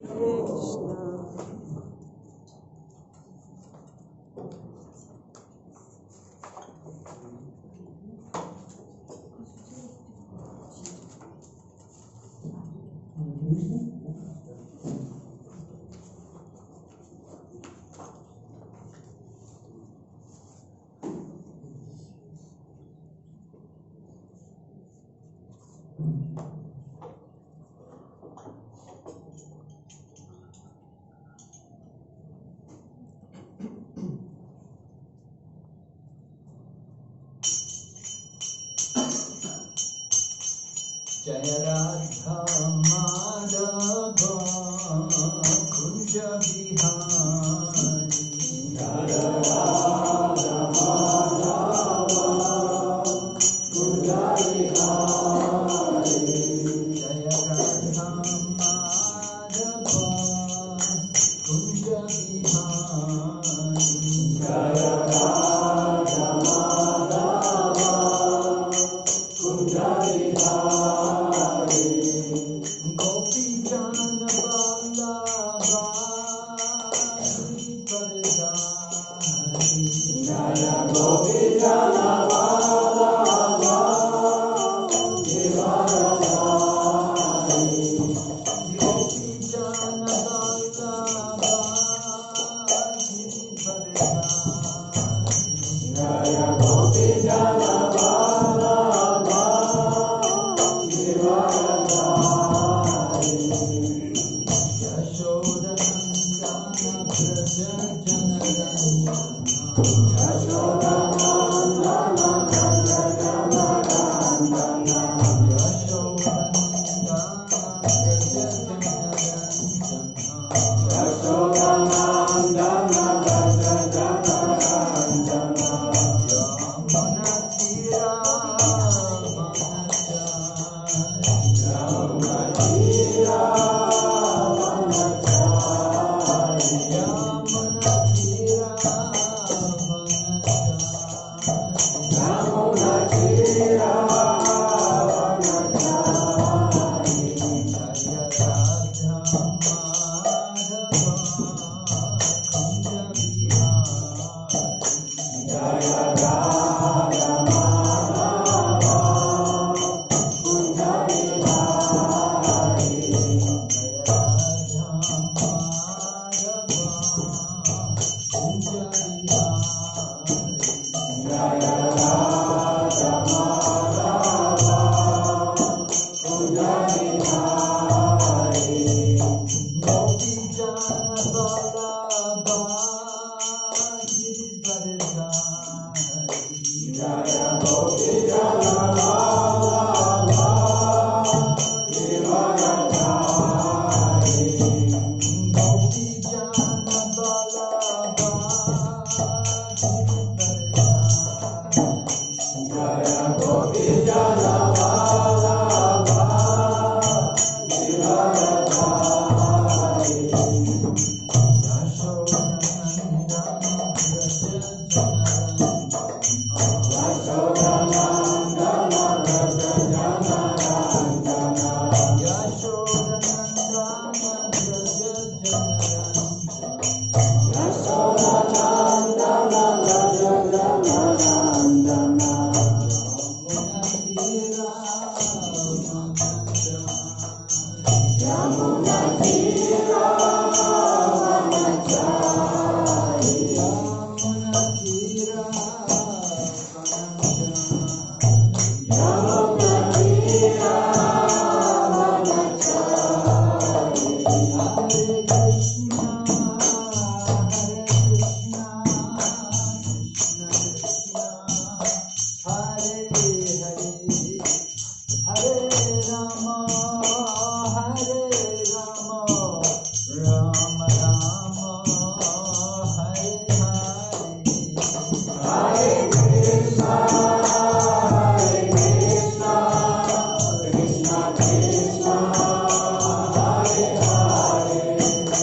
Jaya Radha Madhava Kunja Bihari Jaya Radha Madhava Kunja Bihari Jaya Radha Madhava Kunja Bihari Jaya Radha Madhava Kunja Bihari Gopi Jana Vallabha Giri Varadhari Jaya Gopi Jana Vallabha Giri Varadhari Gopi Jana Vallabha Giri Varadhari Jaya Gopi Jana Vallabha Giri Varadhari Yashoda Nandana Braja Janarana Yashoda Nandana Braja Janarana Yashoda Nandana Braja Janarana Yashoda Nandana Braja Janarana Yamuna Tira Vanachari Yamuna Tira Vanachari Yamuna Tira Vanachari Yamuna Tira Vanachari Jaya Radha Madhava Kunja Bihari Jaya Radha Madhava Kunja Bihari Jaya Radha Madhava Kunja Bihari Jaya Radha Madhava Kunja Bihari Gopi Jana Vallabha Giri Varadhari Jaya Gopi Jana Vallabha Giri Varadhari Gopi Jana Vallabha Giri Varadhari Jaya Gopi Jana Vallabha Giri Varadhari Yashoda Nandana Braja Janarana Yashoda Nandana Braja Janarana Yashoda Nandana Braja Janarana Yashoda Nandana Braja Janarana Yamuna Tira Vanachari Yamuna Tira Vanachari Yamuna Tira Vanachari Hare Krishna Hare Krishna Krishna Krishna Hare Hare Hare Rama Hare Rama Rama Rama Hare Hare Hare Krishna Hare Krishna Krishna Krishna Hare Hare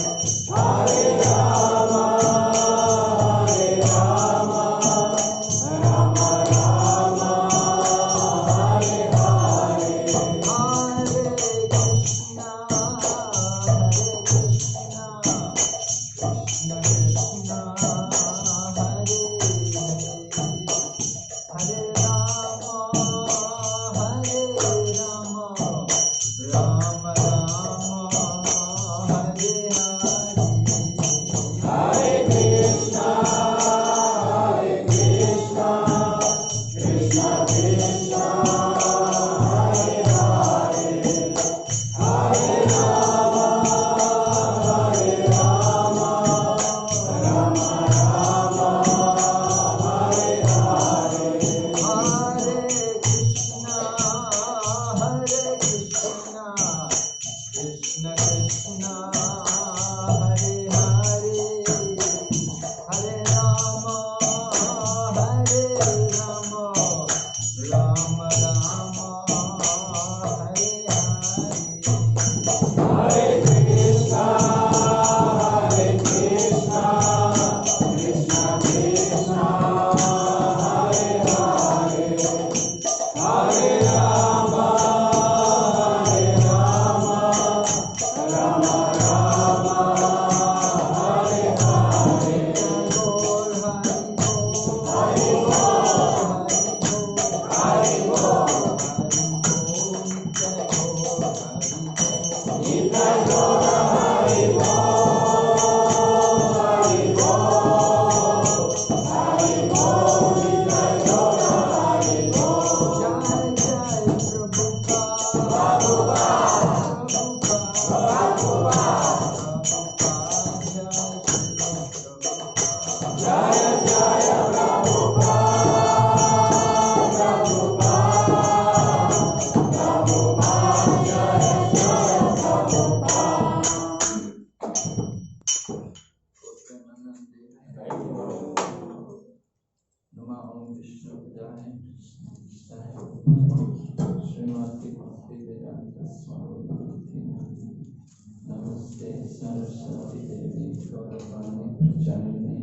Saraswati Devi Gauravani Prajanini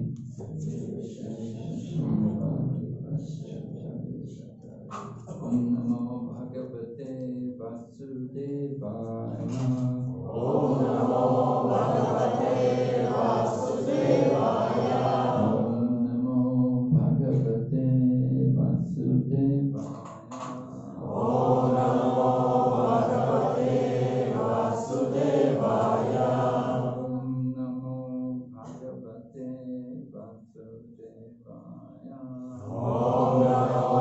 Om Namo Bhagavate Vasudevaya. Om Namo Bhagavate Vasudevaya. Om Namo Bhagavate Vasudevaya. Om Namo Bhagavate Vasudevaya. Om Namo Bhagavate Vasudevaya. Om Namo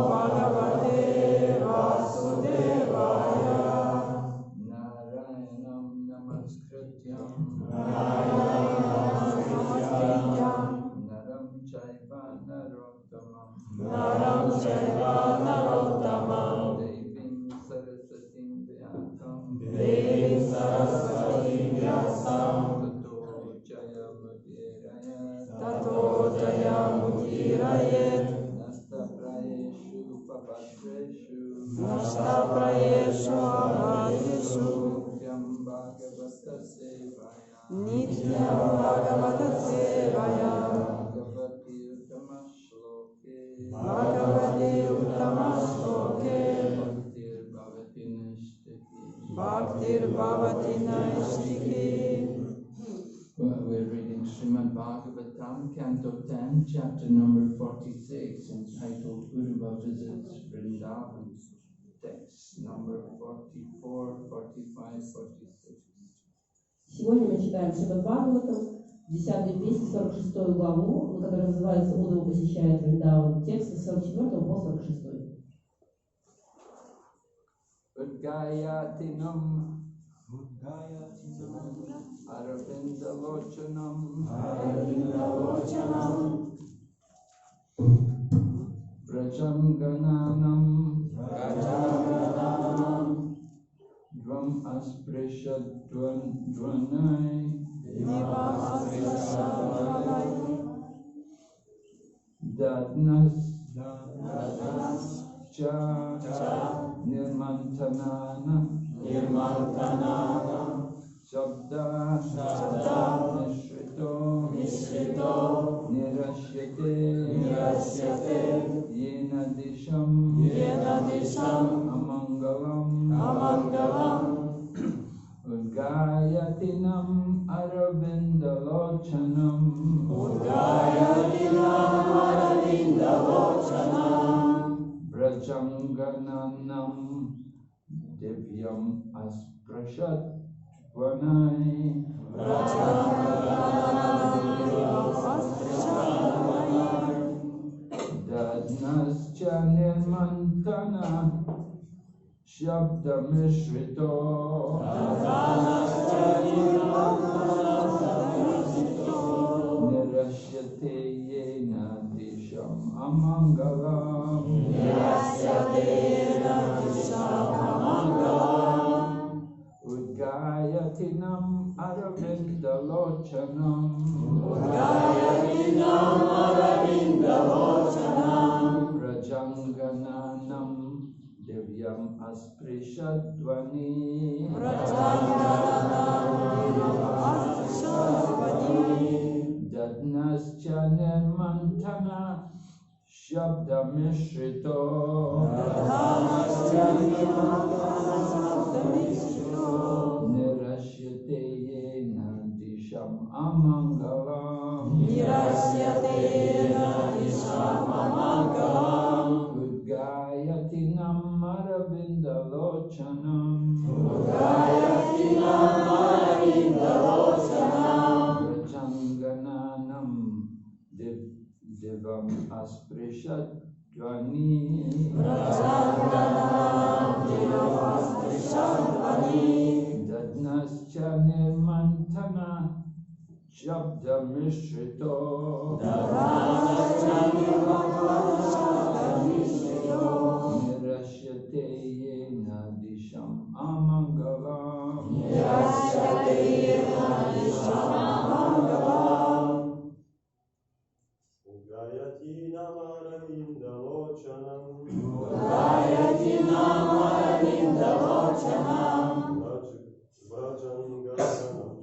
Bhagavate Vasudevaya. Narayanam Namaskrityam Naram Chaiva Narottamam Naram Chaiva Narottamam Devim Sarasatim Vyatam Devim Saraswatim Vyasam Tato Jayamudhirayet Tato Jayamudhirayet Nasta Prayeshu Nashtaprayeshu Abhadishu Nityam Bhagavata Sevaya Nityam Bhagavata Sevaya Bhagavati Uttama Bhagavati Shloke Uttama Shloke Bhaktir Bhavati Naistiki. We're reading Srimad Bhagavatam, Canto 10, chapter number 46, entitled Uddhava Visits Vrindavan. Text number 44, 45, 46. Сегодня мы читаем Шримад Бхагаватам, 10 песню, 46 главу, которая называется «Удава посещает Вриндаван», тексты с 44 по 46. Udgayatinam Arvindalochanam Prajangananam Dvam Asprishad Dvanai Dadnas Cha Nirmantanana Shabda Nishrito Nirashyate Yena Disham Amangalam Udgayatinam Aravindalochanam Brajangananam Divyam Asprashat Vanai Dadnascha Nirmantana Shabda Mishrito Nirashyate Yena Disham Amangalam Udgayatinam Aravindalochanam Prajangananam Divyam Asprishadvani Dadnascha Nirmantana Shabda Mishrito Nirashyate Yena Disham Amangalam Udgayatinam Aravindalochanam Prajangananam Divam Asprishad Dvani Dadnascha Nirmantana Shabda Mishrito Nirashyate Yena Disham Amangalam Gayatinam Aravinda Lochanam Vrajanganam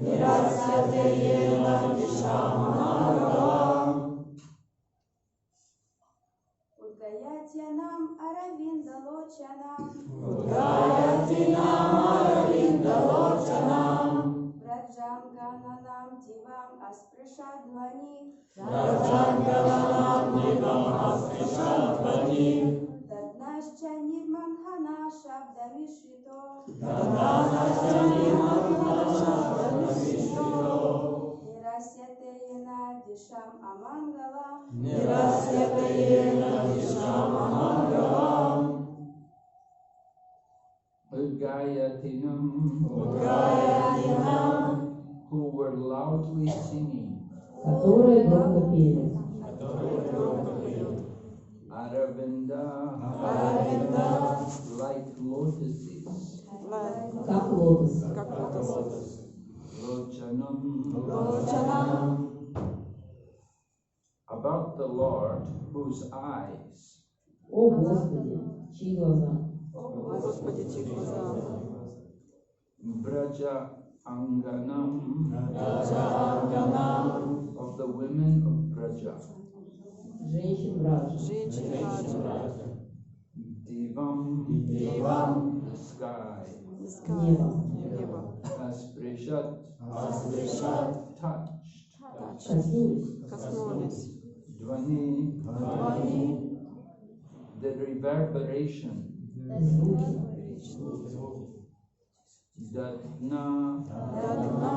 Nirasyateyena Vishamangalam Udgayatyanam Aravindalochanam Udgayatinam Aravindalochanam Vrajam Gananam Divam Asprishadvani Rajangalanam Divam Aspishadvani Dadnascha Nirmanhana Shabdamishito Dadnascha Nirmanhana Shabdamishito Nirasyateyena Disham Amangalam Nirasyateyena Vishamangalam Udgayatinam, Udgayatinam who were loudly singing. Которые громко пели. Aravinda, Aravinda like lotuses. Как лотос. Lochanam, Lochanam about the Lord whose eyes О Господи, чьи глаза? Господи, чьи глаза Braja Anganam, Раджанганам of the women of Braja. Женщин Браджа. Женщин Раджа Divam, Дивам the sky. Небо. Небо Asprishat, Аспришат touched. Коснулись. Коснулись Dvani, Вани the reverberation. Звуки. Dadna, Дадна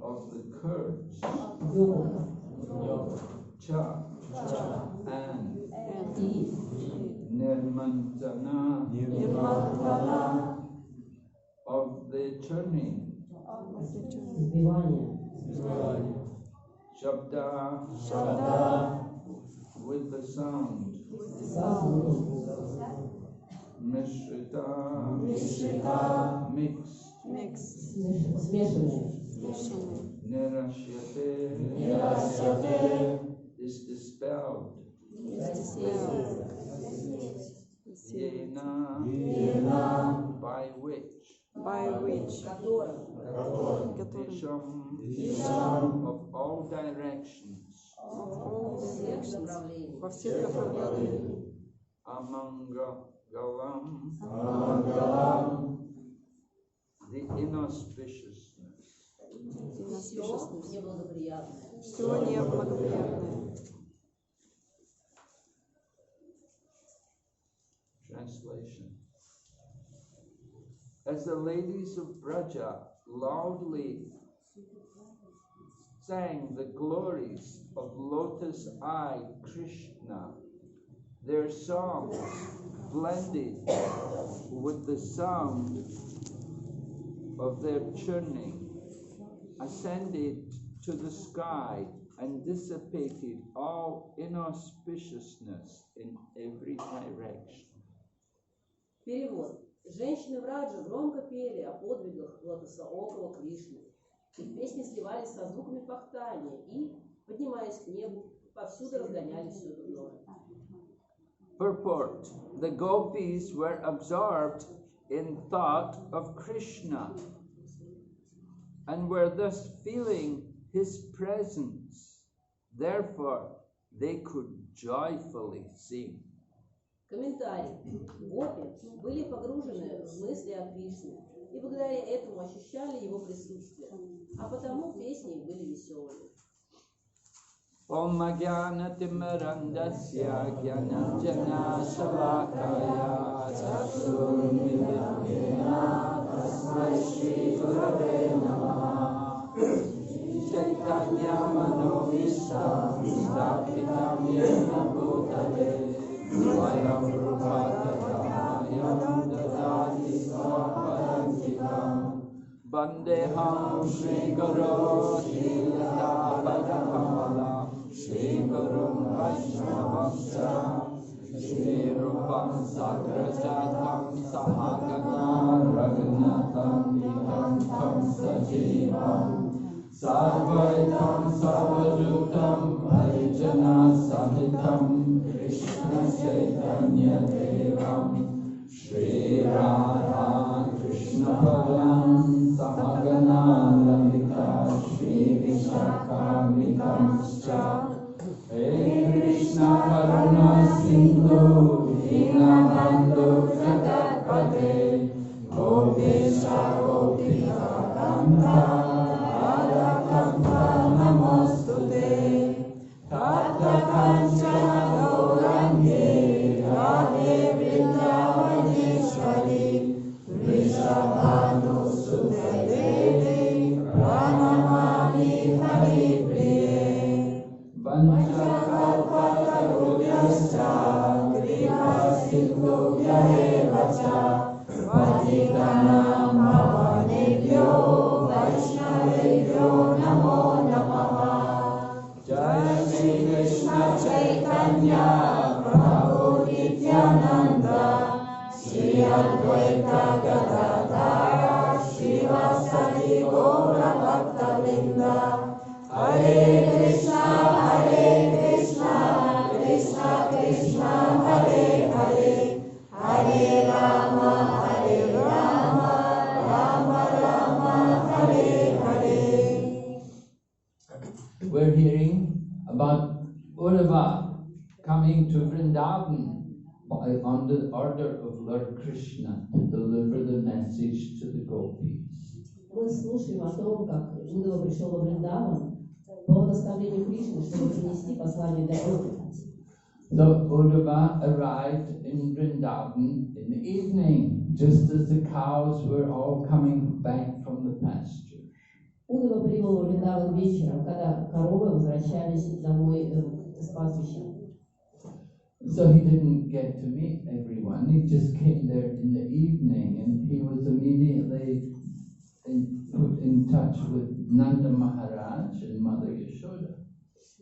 of the Kurds. Йогурт. Cha, and И Nirmantana, Нирмантана of the churning. сбивание. Shabda, Шабда with the sound. Со звуком. Mishrita, Мишрита mixed. Микс Смешанные. Смешанный Nirashyate, Нирасяте is dispelled. Yena, Ена by which. By which Которым Disham, Дишам of all directions. of all directions Во всех направлениях Amangalam, Амангалам the inauspiciousness. Иноспешность Неблагоприятное. Все неблагоприятное Translation. As the ladies of Braja loudly sang the glories of lotus-eyed Krishna, their songs blended with the sound of their churning, ascended to the sky and dissipated all inauspiciousness in every direction. Перевод. Женщины в Радже громко пели о подвигах лотосоокого Кришны. Их песни сливались со звуками пахтания и, поднимаясь к небу, повсюду разгоняли все дурное. Purport. The gopis were absorbed in thought of Krishna and were thus feeling his presence. Therefore, they could joyfully sing. Комментарий. Гопи были погружены в мысли о Кришне и благодаря этому ощущали его присутствие, а потому песни их были веселыми. Om Jnana-timirandasya Jnana Shalakaya Chaturmilitam Tasmai Shri Gurave Namaha Chaitanya Manovistam Stapitam Yena Bhutale Vayam Rupatatayam Dadati Swaparantikam Bandeham Shri Guru Shri Lata Padakamalam Shri Guru Vaishnavamsa Shri Rupam Sagrajatam Sahagana Raghunatam Vitam Tam Sajivam Sarvaitam Sarvajutam Harijana Sahitam Krishna Chaitanya Devam Shri Radha Krishna Balaram Samagana Dinabandhu Jagatpate Gopesha Gopika Kanta Radha Kanta Namostute Tata Kanchana Gaurangi Radhe Vrindavaneshwari Vrishabhanusute Devi Pranamami Hari Priye Vanchakalpatarubhyascha Kripa Sindhubhya eva cha Patitanam Pavanebhyo Vaishnavebhyo Namo Namaha Jai Shri Krishna Chaitanya Prabhu Nityananda Shri Advaita Gadadhara Shivasati Gaura Bhaktavinda Hare Krishna, Krishna Krishna, Hare Hare, Hare Rama, Rama Rama, Hare Hare. We're hearing about Uddhava coming to Vrindavan on the order of Lord Krishna to deliver the message to the gopis. Мы слушаем о том, как Удава пришел во Вриндаван по наставлению Кришны, чтобы принести послание для гопи. So Uddhava arrived in Vrindavan in the evening, just as the cows were all coming back from the pasture. Удава прибыл во Вриндаван вечером, когда коровы возвращались домой с пастбища. So he didn't get to meet everyone. He just came there in the evening, and he was immediately put in touch with Nanda Maharaj and Mother Yashoda.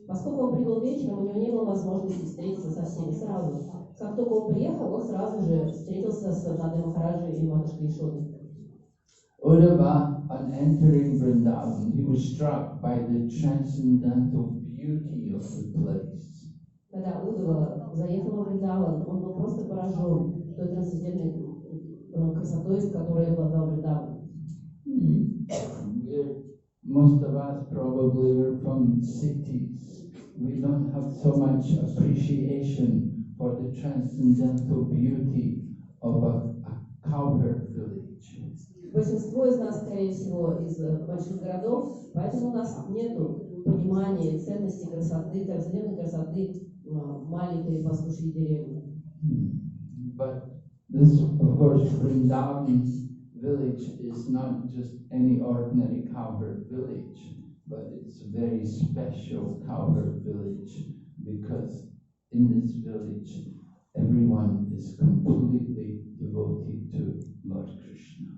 Поскольку он прибыл вечером, у него не было возможности встретиться со всеми сразу. Как только он приехал, он сразу же встретился с Нандой Махараджей и матушкой Ишодой. Uddhava, on entering Vrindavan, he was struck by the transcendental beauty of the place. Когда Удава заехал во Вриндаван, он был просто поражен той трансцендентной красотой, которой обладал Вриндаван. Most of us probably were from cities. We don't have so much appreciation for the transcendental beauty of a cowherd village. Большинство из нас, скорее всего, из больших городов, поэтому у нас нет понимания ценности красоты, трансцендентной красоты маленькой пастушьей деревни. But this, of course, Vrindavan village is not just any ordinary cowherd village, but it's a very special cowherd village because in this village everyone is completely devoted to Lord Krishna.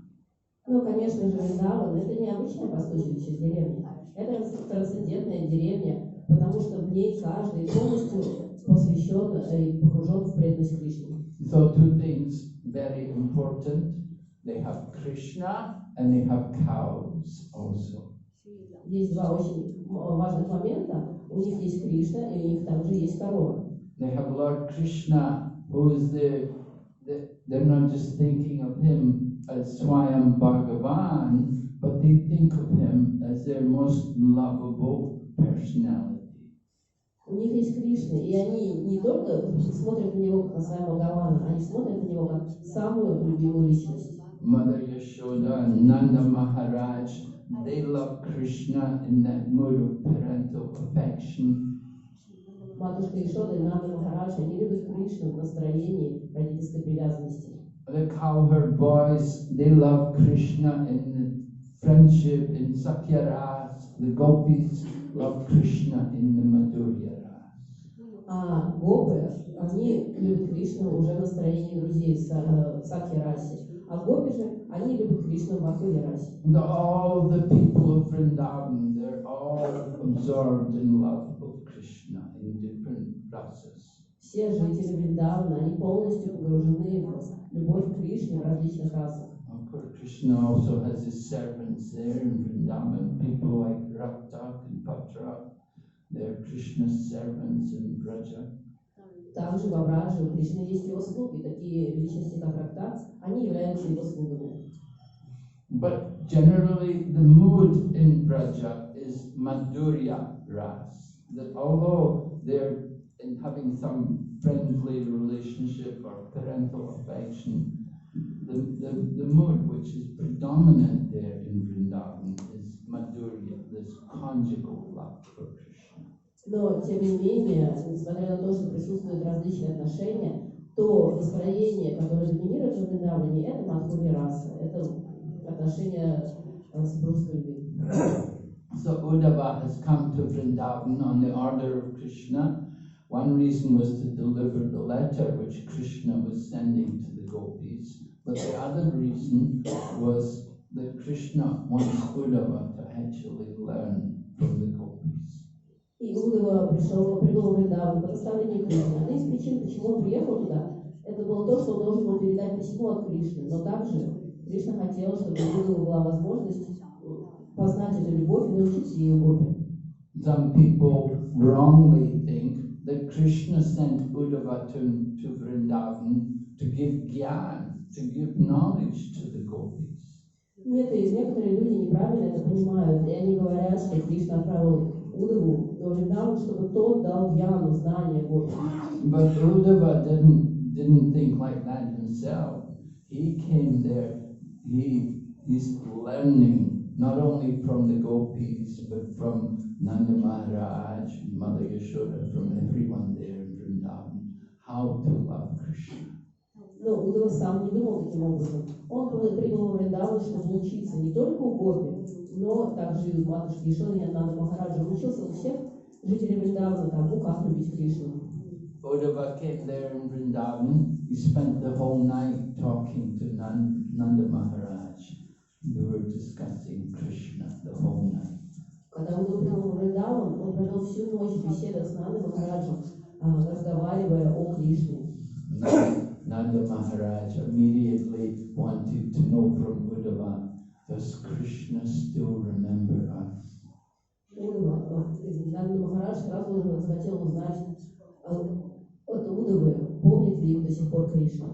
Ну, конечно же, Вриндаван — это не обычная пастушья деревня, это трансцендентная деревня, потому что в ней каждый полностью посвящен и погружен в преданность Кришне. So two things very important. They have Krishna and they have cows also. Есть два очень важных момента. У них есть Кришна, и у них также есть корова. They have Lord Krishna, who is they're not just thinking of him as Swayam Bhagavan, but they think of him as their most lovable personality. У них есть Кришна, и они не только смотрят на него как на своего Бхагавана, они смотрят на него как самую любимую личность. Mother Yashoda and Nanda Maharaj, they love Krishna in that mood of parental affection. Матушка Ишода и Нанда Махарадж, они любят Кришну в настроении родительской привязанности. The cowherd boys, they love Krishna in the friendship, in Sakyaras. The gopis love Krishna in the Madhurya Ras. А гопы, они любят Кришну уже в настроении друзей в Сакья-расе. А гопи же, они любят Кришну в Бхактиве-расе. All the people of Vrindavan, they're all absorbed in love of Krishna in different rasas. Все жители Вриндавана, они полностью погружены в любовь к Кришне в различных расах. Of course, Krishna also has his servants there in Vrindavan, people like Raktak and Patra. They're Krishna's servants in Braja. Также в Абраже у Кришны есть его слуги, такие личности, как Рактак, они являются его слугами. But generally, the mood in Braja is Madhurya Ras. That although they're in having some friendly relationship or parental affection, the mood which is predominant there in Vrindavan is Madhurya, this conjugal love for Krishna. Но, тем не менее, несмотря на то, что присутствуют различные отношения, то настроение, которое доминирует в Вриндаване, это Мадхурья раса, это отношения супружеской любви. So Uddhava has come to Vrindavan on the order of Krishna. One reason was to deliver the letter which Krishna was sending to the gopis, but the other reason was that Krishna wants Uddhava to actually learn from the gopis. И Удава прибыл в Вриндаван по наставлению Кришны. Одна из причин, почему он приехал туда, это было то, что он должен был передать письмо от Кришны. Но также Кришна хотел, чтобы у Удавы была возможность познать эту любовь и научиться ее гопи. Some people wrongly think that Krishna sent Uddhava to Vrindavan to give gyan, to give knowledge to the gopis. Некоторые люди неправильно это понимают, и они говорят, что Кришна отправил Удаву до Вриндавана, чтобы тот дал гьяну, знания гопи. But Uddhava didn't think like that himself. He came there, he's learning not only from the gopis, but from Nanda Maharaj, Mother Yashoda, from everyone there in Vrindavan, how to love Krishna. Но Удава сам не думал таким образом. Он прибыл в Вриндаван, чтобы учиться не только у гопи, но также и у матушки Йашоды и Нанда Махараджа. Он учился у всех жителей Вриндавана тому, как любить Кришну. Uddhava came there in Vrindavan. He spent the whole night talking to Nanda Maharaj. They were discussing Krishna the whole night. Когда он прибыл в Вриндаван, он провел всю ночь в беседах с Нандой Махараджем, разговаривая о Кришне. Nanda Maharaj immediately wanted to know from Uddhava, does Krishna still remember us? Нанда Махарадж сразу же захотел узнать от Удавы, помнит ли им до сих пор Кришну.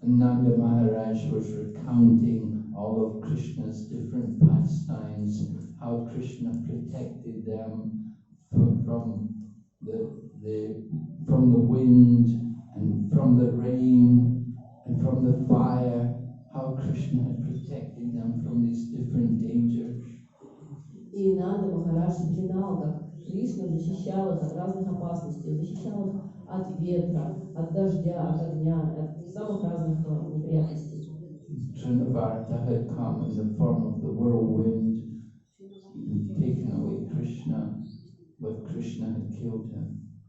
And Nanda Maharaj was recounting all of Krishna's different pastimes, how Krishna protected them from the wind, and from the rain, and from the fire, how Krishna had protected them from these different dangers. И Нанда Махарадж вспоминал, как Кришна защищал их от разных опасностей, защищал их от ветра, от дождя, от огня, от самых разных неприятностей. Trinavarta had come in the form of the whirlwind and taken away Krishna, but Krishna had killed him.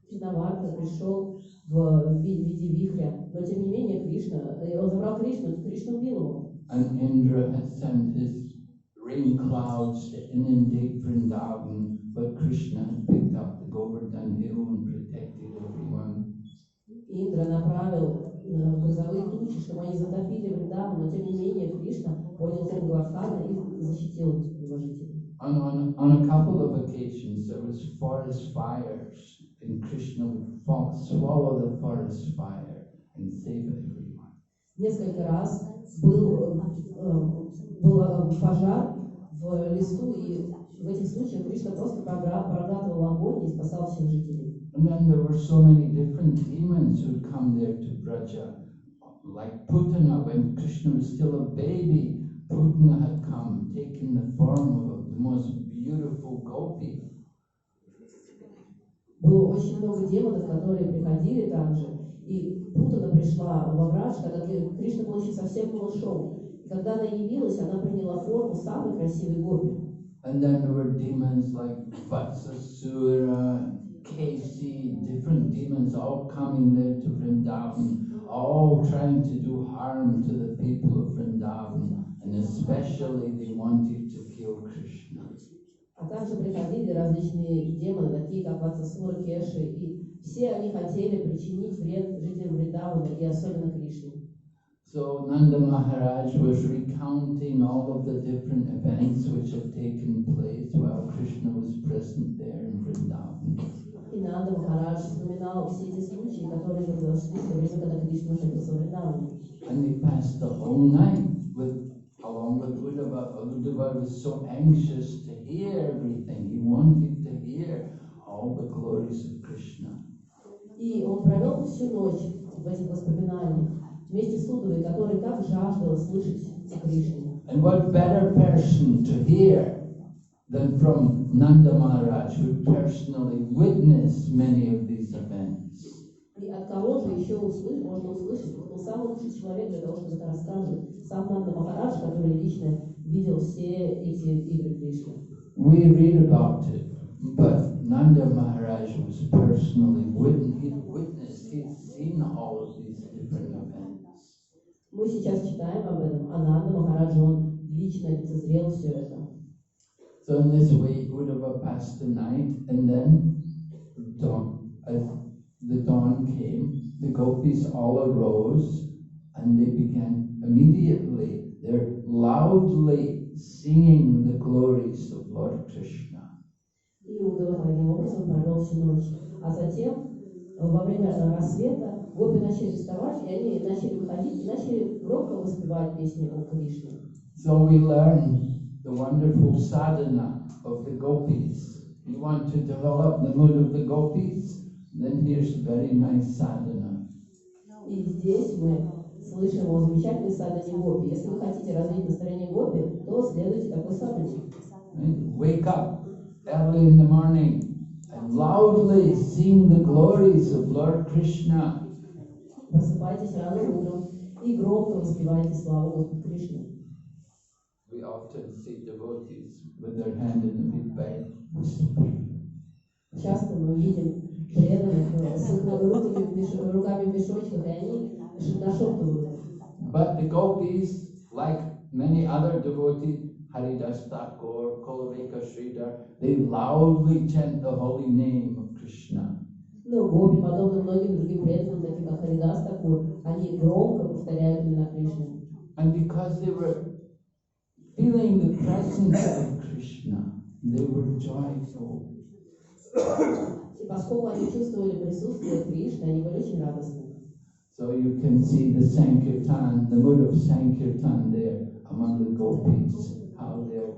Тринаварта пришел в виде вихря, но тем не менее он забрал Кришну убил его. And Indra had sent his rain clouds to inundate Vrindavan, but Krishna had picked up the Govardhan hill and protected everyone. Индра направил грозовые тучи, чтобы они затопили Вриндаван, но тем не менее Кришна поднял тень Гавардхана и защитил его жителей. On a couple of occasions there was forest fires, and Krishna would swallow the forest fire and save everyone. Несколько раз был пожар в лесу, и в этих случаях Кришна просто проглатывал огонь и спасал всех жителей. And then there were so many different demons who'd come there to Braja, like Putana. When Krishna was still a baby, Putana had come, taking the form of the most beautiful gopi. Было очень много демонов, которые приходили также, и Путана пришла во Врадж, когда Кришна был еще совсем малышом. И когда она явилась, она приняла форму самой красивой гопи. And then there were demons like Vatsasura, Kesi, different demons all coming there to Vrindavan, all trying to do harm to the people of Vrindavan, and especially they wanted to kill Krishna. А также приходили различные демоны, такие как Ватсасура, Кеши, и все они хотели причинить вред жителям Вриндавана и особенно Кришне. So Nanda Maharaj was recounting all of the different events which had taken place while Krishna was present there in Vrindavan. И Нанда Махарадж вспоминал все эти случаи, которые произошли в то время, когда Кришна находился в Вриндаване. And they passed the whole night along with Uddhava. Uddhava was so anxious to hear everything. He wanted to hear all the glories of Krishna. И он провел всю ночь в этих воспоминаниях вместе с Удовой, который так жаждал слышать о Кришне. And what better person to hear than from Nanda Maharaj, who personally witnessed many of these events. И от кого же еще можно услышать? Он самый лучший человек для того, чтобы это рассказывать. Сам Нанда Махарадж, который лично видел все эти игры Кришны. We read about it, but Nanda Maharaj was personally witnessed, he'd seen all of these different events. Мы сейчас читаем об этом, а Нанда Махарадж, он лично лицезрел все это. So in this way, Uddhava passed the night, and then as the dawn came, the gopis all arose, and they began immediately, they're loudly singing the glories of Lord Krishna. И Удава таким образом провел всю ночь. А затем, во время рассвета, гопи начали вставать, и они начали выходить, и начали громко воспевать песни о Кришне. So we learn the wonderful sadhana of the gopis. You want to develop the mood of the gopis? Then here's very nice sadhana. И здесь мы слышим о замечательной садхане гопи. Если вы хотите развить настроение гопи, то следуйте такой садхане. Wake up early in the morning and loudly sing the glories of Lord Krishna. Просыпайтесь рано утром и громко воспевайте славу Господа Кришны. We often see devotees with their hand in the big bag whispering. Часто мы видим преданных с руками в мешочках, и они нашептывают. But the gopis, like many other devotees, Haridas Thakur, Kulaveka Sridhar, they loudly chant the holy name of Krishna. Но гопи, подобно многим другим преданным, таким как Харидас Такур, они громко повторяют имена Кришны. And because they were feeling the presence of Krishna, they were joyful. И поскольку они чувствовали присутствие Кришны, они были очень радостны. So you can see the Sankirtan, the mood of Sankirtan there among the gopis, how they're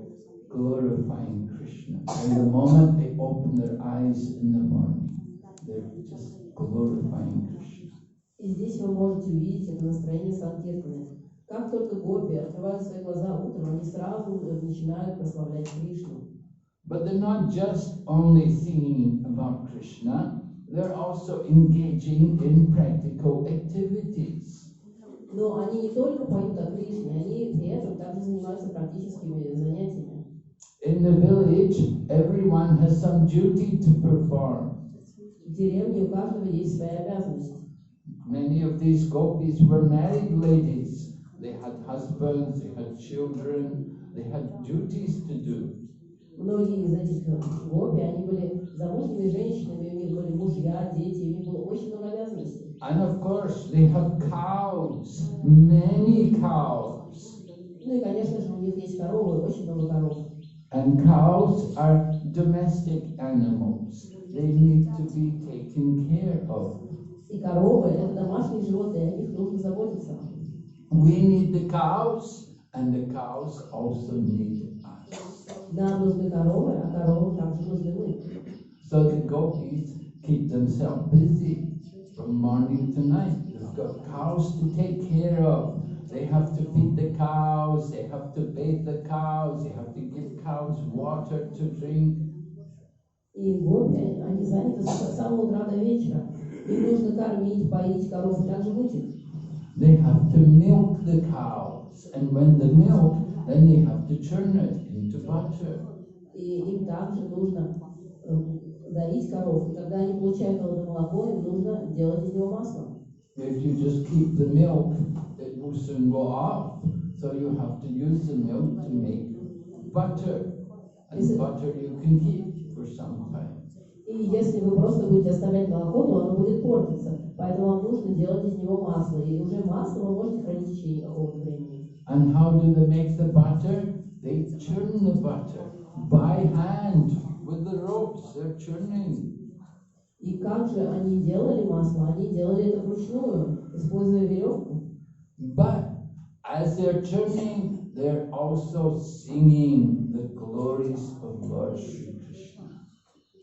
glorifying Krishna. And the moment they open their eyes in the morning, they're just glorifying Krishna. И здесь вы можете увидеть это настроение Санкиртаны. Как только гопи открывают свои глаза утром, они сразу начинают прославлять Кришну. But they're not just only singing about Krishna, they're also engaging in practical activities. Но они не только поют о Кришне, они при этом также занимаются практическими занятиями. In the village, everyone has some duty to perform. В деревне у каждого есть свои обязанности. Many of these gopis were married ladies. They had husbands, they had children, they had duties to do. Многие из этих гопи, они были замужними женщинами, у них были мужья, дети, у них было очень много обязанностей. And of course, they had cows, many cows. Ну и, конечно же, у них есть коровы, очень много коров. And cows are domestic animals. They need to be taken care of. И коровы – это домашние животные, о них нужно заботиться. We need the cows, and the cows also need us. Нам нужны коровы, а коровы также нужны мы. So the gopis keep themselves busy from morning to night. They've got cows to take care of. They have to feed the cows, they have to bathe the cows, they have to give cows water to drink. И гопи, они заняты с самого утра до вечера. Им нужно кормить, поить коров и также мыть их. They have to milk the cows, and when the milk, then they have to churn it into butter. И им также нужно доить коров. И когда они получают это молоко, им нужно делать из него масло. If you just keep the milk, it will soon go off. So you have to use the milk to make butter. And butter you can keep for some time. И если вы просто будете оставлять молоко, то оно будет портиться. Поэтому вам нужно делать из него масло. И уже масло вы можете хранить в течение какого-то времени. And how do they make the butter? They churn the butter by hand with the ropes. They're churning. И как же они делали масло? Они делали это вручную, используя веревку. But as they're churning, they're also singing the glories of Lord Sri Krishna.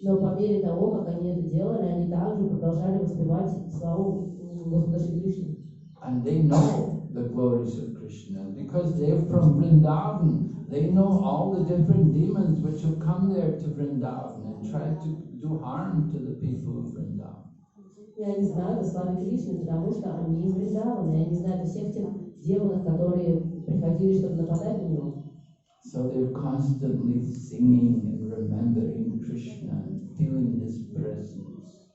Но по мере того, как они это делали, они также продолжали воспевать славу Господа Шри Кришны. And they know the glories of Krishna because they're from Vrindavan. They know all the different demons which have come there to Vrindavan and tried to do harm to the people of Vrindavan. И они знают о славе Кришны, потому что они из Вриндавана, и они знают о всех тех демонах, которые приходили, чтобы нападать на него. So they're constantly singing and remembering Krishna and feeling his presence.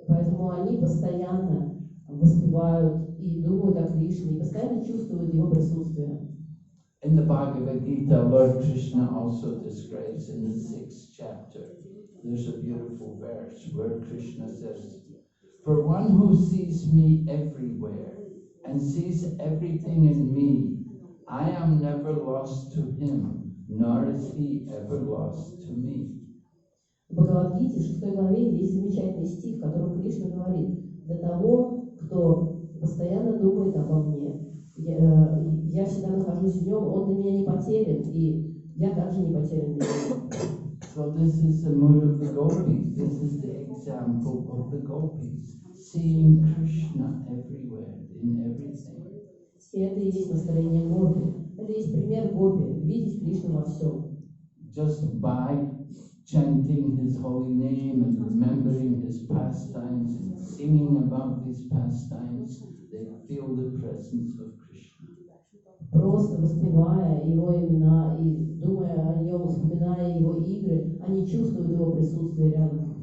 Поэтому они постоянно воспевают и думают о Кришне, и постоянно чувствуют его присутствие. In the Bhagavad Gita, Lord Krishna also describes in the 6th chapter, there's a beautiful verse where Krishna says, "For one who sees me everywhere and sees everything in me, I am never lost to him, nor is he ever lost to me." В Бхагавад-гите, 6 главе, есть замечательный стих, в котором Кришна говорит: «Для того, кто постоянно думает обо мне, я всегда нахожусь в нем, он для меня не потерян, и я также не потерян для него». So this is the mood of the gopis. This is the example of the gopis, seeing Krishna everywhere, in everything. И это и есть настроение гопи. Это и есть пример гопи, видеть Кришну во всем. Just by chanting his holy name and remembering his pastimes and singing about these pastimes, they feel the presence of Krishna. Просто воспевая его имена и думая о нем, вспоминая его игры, они чувствуют его присутствие рядом.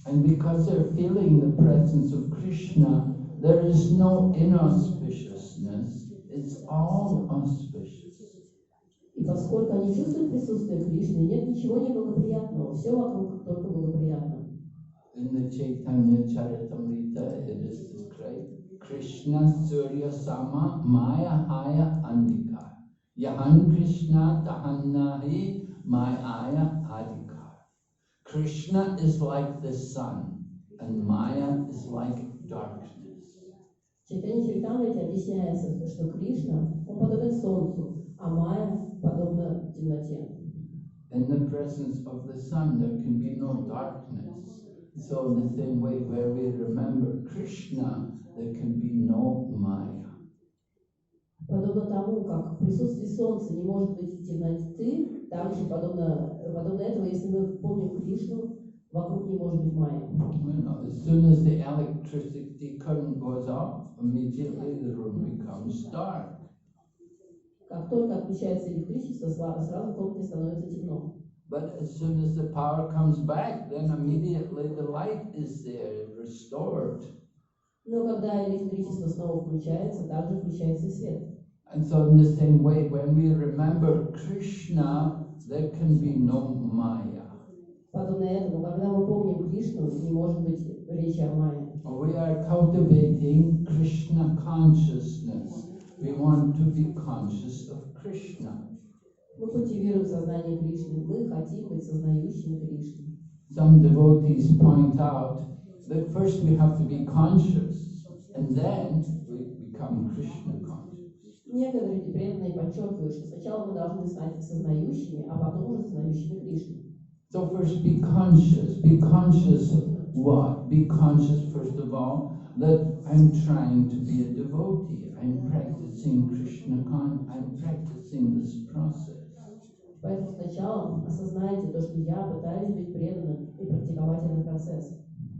And because they're feeling the presence of Krishna, there is no inauspiciousness, it's all auspicious. И поскольку они чувствуют присутствие Кришны, нет ничего неблагоприятного, все вокруг только благоприятно. In the Chaitanya Charitamrita, it is described, Krishna Surya Sama Maya Haya Andikar. Yahan Krishna Tahannahi Maya Adikar. Krishna is like the sun, and Maya is like darkness. В Чайтанья Чаритамрите объясняется, что Кришна, он подобен солнцу, а Майя подобна темноте. In the presence of the sun, there can be no darkness. So in the same way, where we remember Krishna, there can be no Maya. Подобно тому, как в присутствии солнца не может быть темноты, также подобно этому, если мы помним Кришну, вокруг не может быть Майя. As soon as the electricity current goes off, immediately the room becomes dark. Как только отключается электричество, сразу в комнате становится темно. But as soon as the power comes back, then immediately the light is there, restored. Но когда электричество снова включается, также включается и свет. And so in the same way, when we remember Krishna, there can be no Maya. Подобно этому, когда мы помним Кришну, не может быть речи о Майе. We are cultivating Krishna consciousness. We want to be conscious of Krishna. Мы культивируем сознание Кришны, мы хотим быть сознающими Кришны. Some devotees point out that first we have to be conscious, and then we become Krishna conscious. Некоторые преданные подчеркивают, что сначала мы должны стать сознающими, а потом уже сознающими Кришну. So first be conscious. Be conscious of what? Be conscious first of all that I'm trying to be a devotee. I'm practicing Krishna consciousness. I'm practicing this process. Поэтому сначала осознайте то, что я пытаюсь быть преданным и практиковать этот процесс.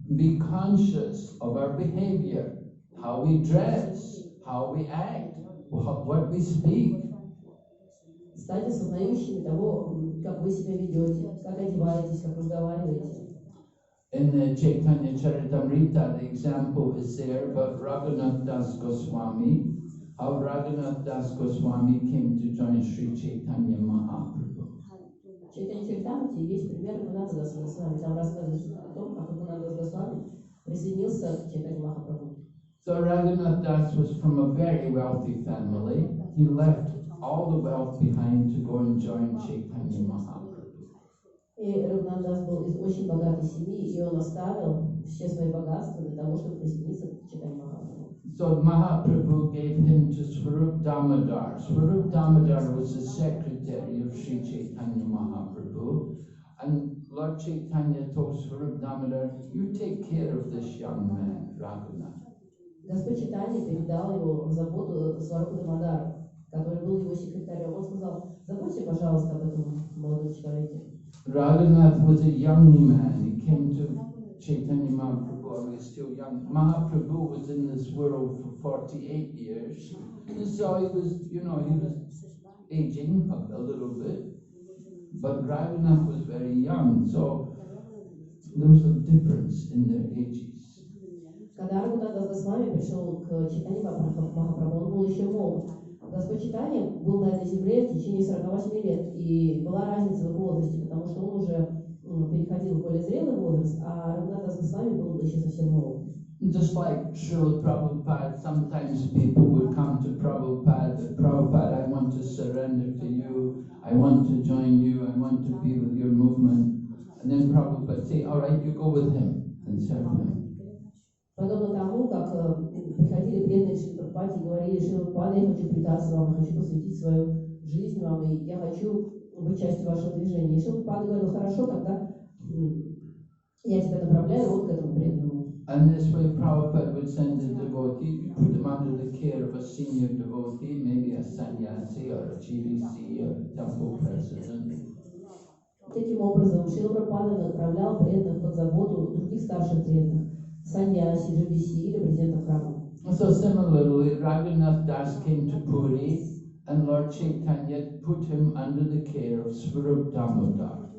Be conscious of our behavior, how we dress, how we act, what we speak. Станьте сознающими того, как вы себя ведете, как одеваетесь, как разговариваете. In the Chaitanya Charitamrita, the example is there about Raghunath Das Goswami, how Raghunath Das Goswami came to join Sri Chaitanya Mahaprabhu. В Чайтанья Чаритамрите есть пример Рагунатха Даса Госвами. Там рассказывается о том, как Рагунатха Дас Госвами присоединился к Чайтанье Махапрабху. So Raghunath Das was from a very wealthy family. He left all the wealth behind to go and join Chaitanya Mahaprabhu. И Рагунатх Дас был из очень богатой семьи, и он оставил все свои богатства для того, чтобы присоединиться к Чайтанье Махапрабху. So Mahaprabhu gave him to Swarup Damodar. Swarup Damodar was the secretary of Sri Chaitanya Mahaprabhu, And Lord Chaitanya told Swarup Damodar, you take care of this young man, Raghunath. Господь Чайтанья передал его в заботу Сварупу Дамодару, который был его секретарем. Он сказал: заботься, пожалуйста, об этом молодом человеке. Raghunath was a young man. He came to Chaitanya Mahaprabhu, he was still young. Mahaprabhu was in this world for 48 years. So he was, he was aging a little bit. But Raghunath was very young, so there was a difference in their ages. Когда Рагунат Госвами пришел к Чайтанье Махапрабху, он был еще молод. Господь Чайтанья был на этой земле в течение 48 лет, и была разница в их возрасте, потому что он уже переходил в более зрелый возраст, а Рагунат Госвами был еще совсем молод. Just like Srila Prabhupada, sometimes people would come to Prabhupada, Prabhupada, I want to surrender to you, I want to join you, I want to be with your movement. And then Prabhupada say, all right, you go with him and serve him. Подобно тому, как приходили преданные Шри Прабхупаде и говорили: Шри Прабхупада, я хочу предаться вам, я хочу посвятить свою жизнь вам, и я хочу быть частью вашего движения. И Шри Прабхупада говорил: хорошо, тогда я тебя направляю вот к этому преданному. And this way Prabhupada would send a devotee, put them under the care of a senior devotee, maybe a sannyasi or a GDC or a temple president. Таким образом, Шрила Прабхупада направлял преданных под заботу других старших преданных, саньяси, GBC или президента храма. So similarly, Raghunath Das came to Puri and Lord Chaitanya put him under the care of Swarup Damodar.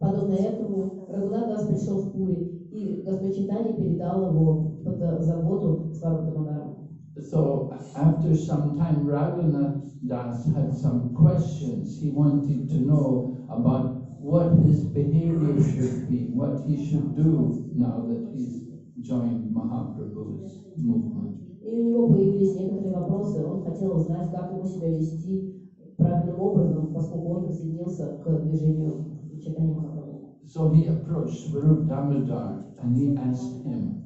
Подобно этому, Рагунат Дас пришел в Пури, и Господь Чайтанья передал его под заботу Сварупа Дамодара. So after some time, Raghunath Das had some questions. He wanted to know about what his behavior should be, what he should do now that he's joined Mahaprabhu's movement. И у него появились некоторые вопросы. Он хотел узнать, как ему себя вести правильным образом, поскольку он присоединился к движению Чайтаньи Махапрабху. So he approached Swarup Damodar and he asked him.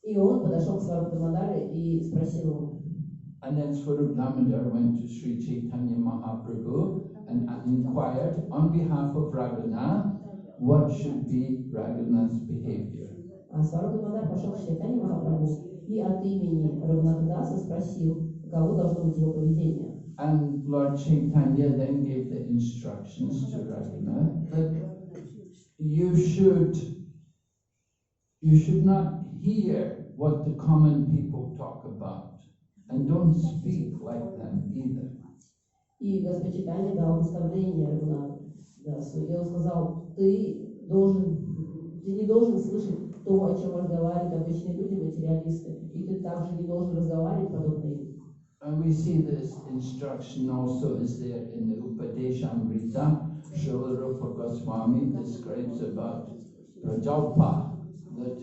И он подошел к Сварупу Дамодаре и спросил его. And then Swarup Damodar went to Sri Chaitanya Mahaprabhu and inquired on behalf of Raghunath what should be Raghunath's behavior. А Сварупа Дамодар пошел к Чайтанье Махапрабху и от имени Рагунатха Даса спросил, каково должно быть его поведение. And Lord Chaitanya then gave the instructions to Raghunath that you should not hear what the common people talk about and don't speak like them either. И Господь Чайтанья дал наставление Рагунатху Дасу, и он сказал: ты не должен слышать то, о чем разговаривают обычные люди, материалисты, и ты также не должен разговаривать подобно им. And we see this instruction also is there in the Upadeshamrita. Srila Rupa Goswami describes about Prajalpa, that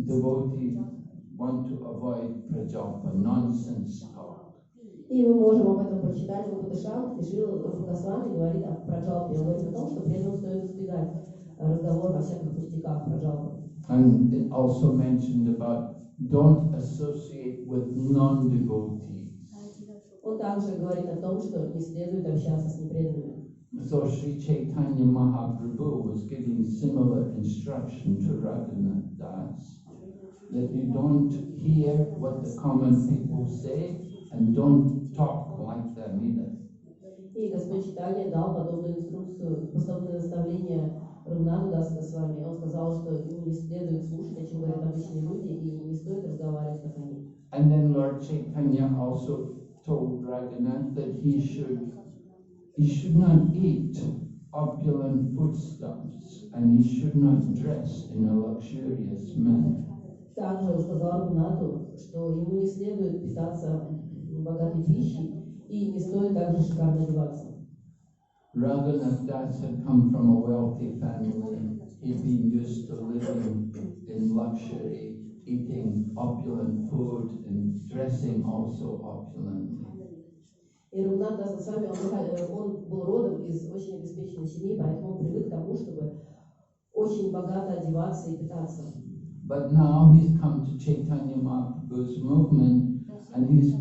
devotees want to avoid Prajalpa, nonsense talk. И мы можем об этом прочитать в Упадешамрите. Шрила Рупа Госвами говорит о Праджалпе, он говорит о том, что преданным стоит избегать разговор о всяких пустяках Праджалпы. And it also mentioned about don't associate with non-devotees. Он также говорит о том, что не следует общаться с непреданными. So Sri Chaitanya Mahaprabhu was giving similar instruction to Raghunath Das, that you don't hear what the common people say and don't talk like them either. И Господь Чайтанья дал подобную инструкцию, подобное наставление Рагунатху Дасу с вами. Он сказал, что ему не следует слушать, о чем говорят обычные люди, и не стоит разговаривать, как они. And then Lord Chaitanya also told Raghunath that he should not eat opulent foodstuffs and he should not dress in a luxurious manner. Также он сказал Рагунатху, что ему не следует питаться богатой пищей и не стоит также шикарно одеваться. Raghunath Das had come from a wealthy family. He'd been used to living in luxury, eating opulent food and dressing also opulently. И Рагунат Дас Госвами, он был родом из очень обеспеченной семьи, поэтому он привык к тому, чтобы очень богато одеваться и питаться. But now he's come to Chaitanya Mahaprabhu's movement and he's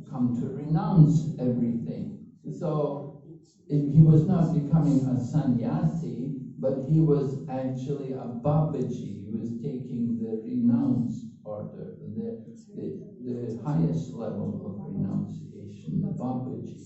come to renounce everything. So he was not becoming a sannyasi, but he was actually a Babaji. He was taking the renounced order, the highest level of renunciation, the Babaji.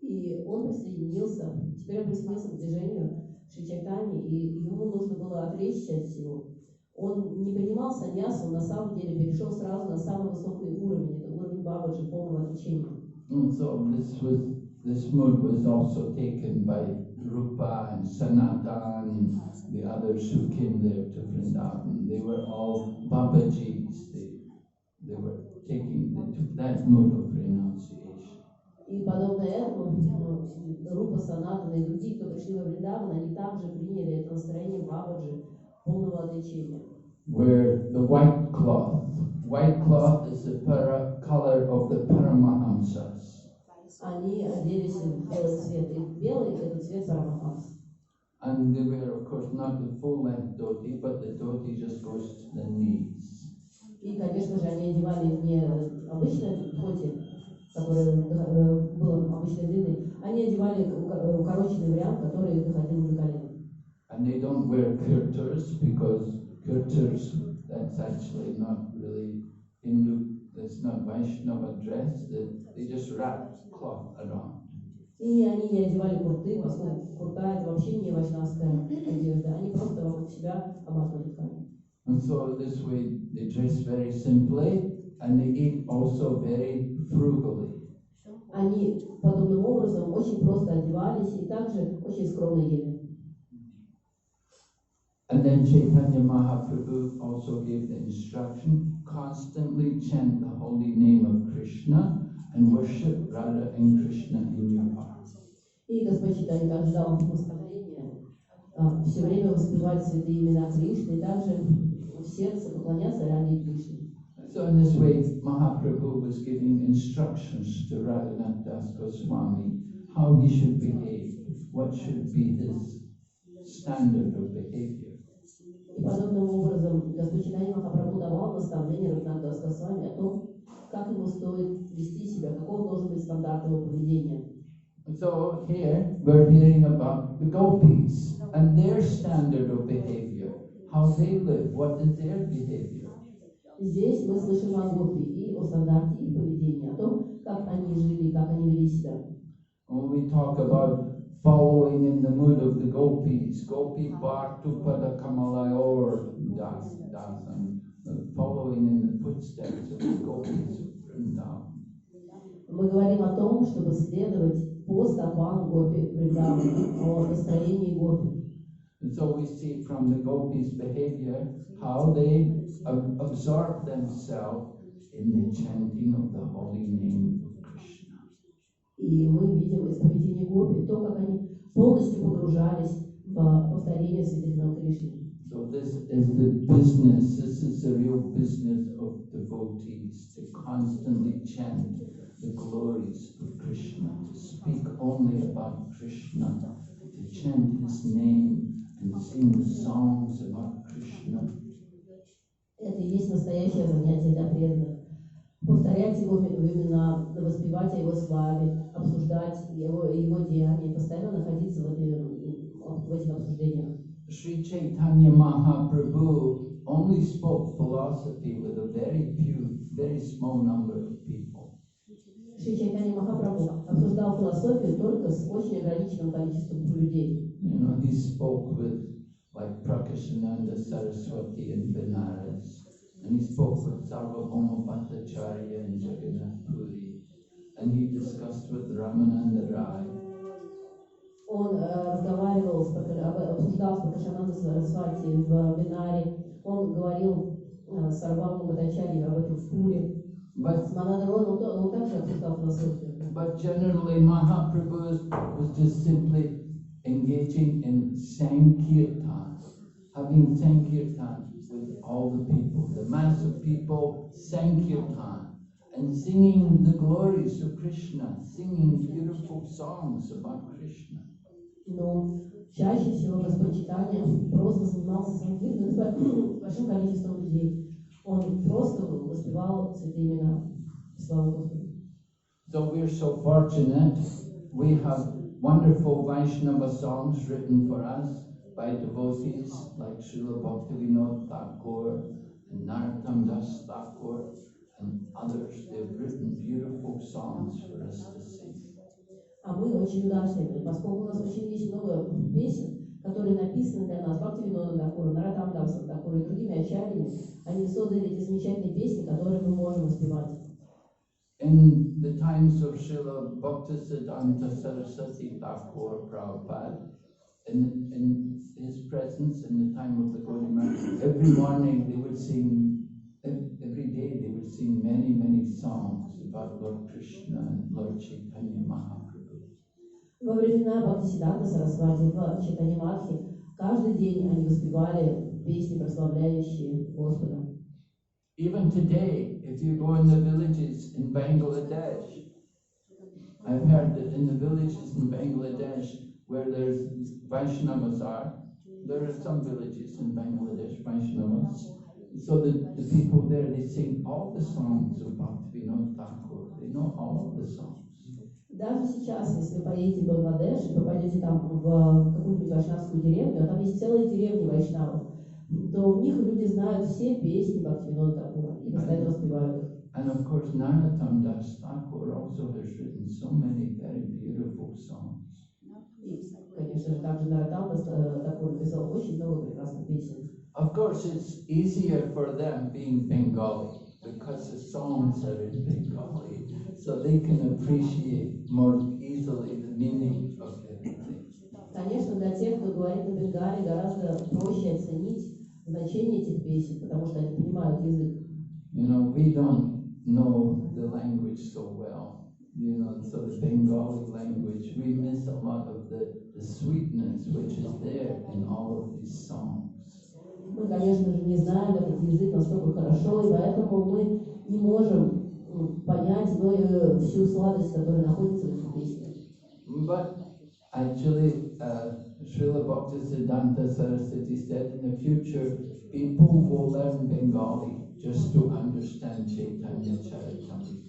И он присоединился, теперь он присоединился к движению Шри Чайтаньи, и ему нужно было отречься от всего. Он не принимал саньясу, он на самом деле перешел сразу на самый высокий уровень, это уровень Бабаджи, полного отречения. And so this mood was also taken by Rupa and Sanatan and the others who came there to Vrindavan. They were all Babajis. They were they took that mood of renunciation. И подобно этому Рупа, Санатана и другие, кто пришли во Вриндаван, они также приняли это настроение Бабаджи, полного отречения. Where the white cloth is the color of the Paramahamsas. Они оделись в белый цвет, и белый – это цвет Парамахамс. And they were, of course, not the full-length dhoti, but the dhoti just goes to the knees. И, конечно же, они одевали не обычное дхоти, которое было обычной длины, они одевали укороченный вариант, который доходил до колена. And they don't wear kirtars because kirtars, that's actually not really Hindu, that's not Vaishnava dress, they just wrap cloth around. И они не одевали курты, поскольку курта – это вообще не вайшнавская одежда, они просто вокруг себя обматывали ткань. And so this way they dress very simply and they eat also very frugally. Они подобным образом очень просто одевались и также очень скромно ели. And then Chaitanya Mahaprabhu also gave the instruction, constantly chant the holy name of Krishna and worship Radha and Krishna in your heart. И Господь Чайтанья также дал наставление все время воспевать святые имена Кришны и также в сердце поклоняться Раде и Кришне. So in this way, Mahaprabhu was giving instructions to Raghunath Das Goswami how he should behave, what should be his standard of behavior. И подобным образом Господь Чайтанья Махапрабху давал наставление Рагунатху Дас Госвами о том, как ему стоит вести себя, каков должен быть стандарт его поведения. So here we're hearing about the gopis and their standard of behavior, how they live, what is their behavior. Здесь мы слышим о гопи и о стандарте их поведения, о том, как они жили, как они вели себя. When we talk about following in the mood of the gopis, gopi bhartu pada kamalayor dasan, following in the footsteps of the gopis of Vrindavan. Мы говорим о том, чтобы следовать по стопам гопи Вриндавана, о настроении гопи. And so we see from the gopis' behavior how they absorb themselves in the chanting of the holy name of Krishna. И мы видим из поведения гопи то, как они полностью погружались в повторение святых имен Кришны. So this is the business, this is the real business of devotees, to constantly chant the glories of Krishna, to speak only about Krishna, to chant his name and sing songs about Krishna. Это и есть настоящее занятие для преданных. Повторять его имена, воспевать о его славе, обсуждать его деяния, постоянно находиться в этих обсуждениях. Sri Chaitanya Mahaprabhu only spoke philosophy with a very small number of people. Шри Чайтанья Махапрабху обсуждал философию только с очень ограниченным количеством людей. You know, he spoke with like Prakashananda Saraswati in Benares, and he spoke with Sarvabhauma Bhattacharya in Jagannath Puri, and he discussed with Ramananda Rai. Он разговаривал, обсуждал с Пракашанандой Сарасвати в Бинаре, он говорил с Сарвабхаумой Бхаттачарьей об этом в Пуре. С Манадровым он также обсуждал философию. But generally Mahaprabhu was just simply engaging in Sankirtan, having Sankirtan with all the people, the mass of people, Sankirtan, and singing the glories of Krishna, singing beautiful songs about Krishna. Но чаще всего Господь Чайтанья просто занимался санкиртаном с большим количеством людей. Он просто воспевал святые имена. Слава Господу. So we're so fortunate. We have wonderful Vaishnava songs written for us by devotees like Srila Bhaktivinoda Thakur and Narottam Das Thakur and others. They've written beautiful songs for us to sing. А мы очень удачливы, поскольку у нас очень есть много песен, которые написаны для нас Бхактивинодом Тхакуром, Нароттам Дасом Тхакуром и другими ачарьями. Они создали эти замечательные песни, которые мы можем воспевать. In the times of Srila Bhaktisiddhanta Saraswati Thakur Prabhupada, in his presence, in the time of the Gaudiya Maharaj, every morning they would sing, every day they would sing many, many songs about Lord Krishna and Lord Chaitanya Mahaprabhu. Во времена Бхактисиддханта Сарасвати в Чайтанья-Мадхи каждый день они воспевали песни, прославляющие Господа. Even today, if you go in the villages in Bangladesh, I've heard that in the villages in Bangladesh where there's Vaishnavas are, there are some villages in Bangladesh, Vaishnavas, so the people there, they sing all the songs of Bhaktivinoda Thakur. They know all of the songs. Даже сейчас, если вы поедете в Бангладеш и попадете там в какую-нибудь вайшнавскую деревню, а там есть целые деревни вайшнавов, то в них люди знают все песни Бхактивинода Тхакура и постоянно воспевают их. And of course, Narottam Das Thakur also has written so many very beautiful songs. И, конечно же, также Нароттам Дас Тхакур написал очень много прекрасных песен. Of course, it's easier for them being Bengali because the songs are in Bengali, so they can appreciate more easily the meaning of everything. Конечно, для тех, кто говорит на бенгале, гораздо проще оценить значение этих песен, потому что они понимают язык. You know, we don't know the language so well, you know, so the Bengali language, we miss a lot of the sweetness which is there in all of these songs. Мы, конечно же, не знаем этот язык настолько хорошо, и поэтому мы не можем понять всю сладость, которая находится в этих песнях. But actually, Srila Bhaktisiddhanta Saraswati said in the future, people will learn Bengali just to understand Chaitanya Charitamrita.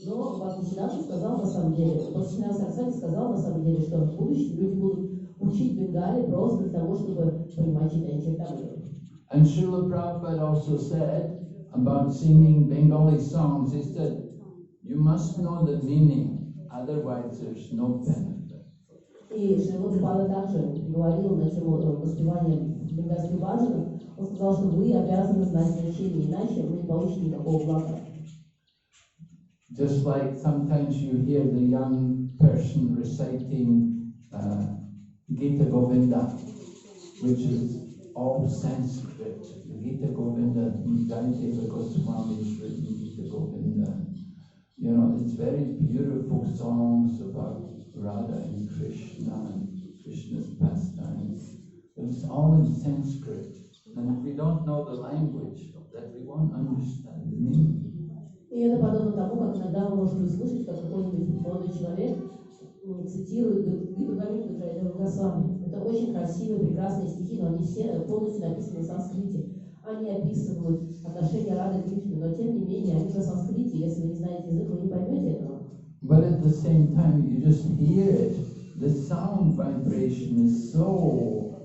Но Бхактисиддханта сказал на самом деле, Бхактисиддханта Сарасвати сказал на самом деле, что в будущем люди будут учить бенгали просто для того, чтобы понимать Chaitanya Charitamrita. And Srila Prabhupada also said about singing Bengali songs, he said, you must know the meaning, otherwise there's no benefit. И Шрила Прабхупада также говорил на тему воспевания бенгальских баджанов. Он сказал, что вы обязаны знать значение, иначе вы не получите никакого блага. Just like sometimes you hear the young person reciting Gita Govinda, which is all Sanskrit. Gita Govinda, Jayadeva Goswami's written Gita Govinda. You know, it's very beautiful songs about Radha and Krishna and Krishna's pastimes. It's all in Sanskrit. And if we don't know the language, that we won't understand the meaning. И это подобно тому, как иногда вы можете услышать, как какой-нибудь молодой человек цитирует Гиту Говинду Джайадева Госвами. Это очень красивые, прекрасные стихи, но они все полностью написаны на санскрите. Они описывают отношения Рады к Кришне, но тем не менее они на санскрите. Если вы не знаете язык, вы не поймете этого. But at the same time, you just hear it. The sound vibration is so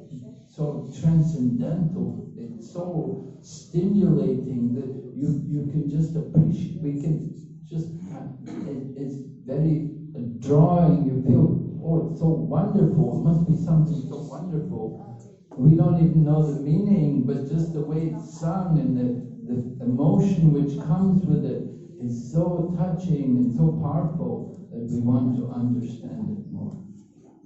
transcendental. It's so stimulating that you can just appreciate. We can just. It's very drawing. You feel, oh, it's so wonderful. It must be something so wonderful. We don't even know the meaning, but just the way it's sung and the emotion which comes with it is so touching and so powerful that we want to understand it more.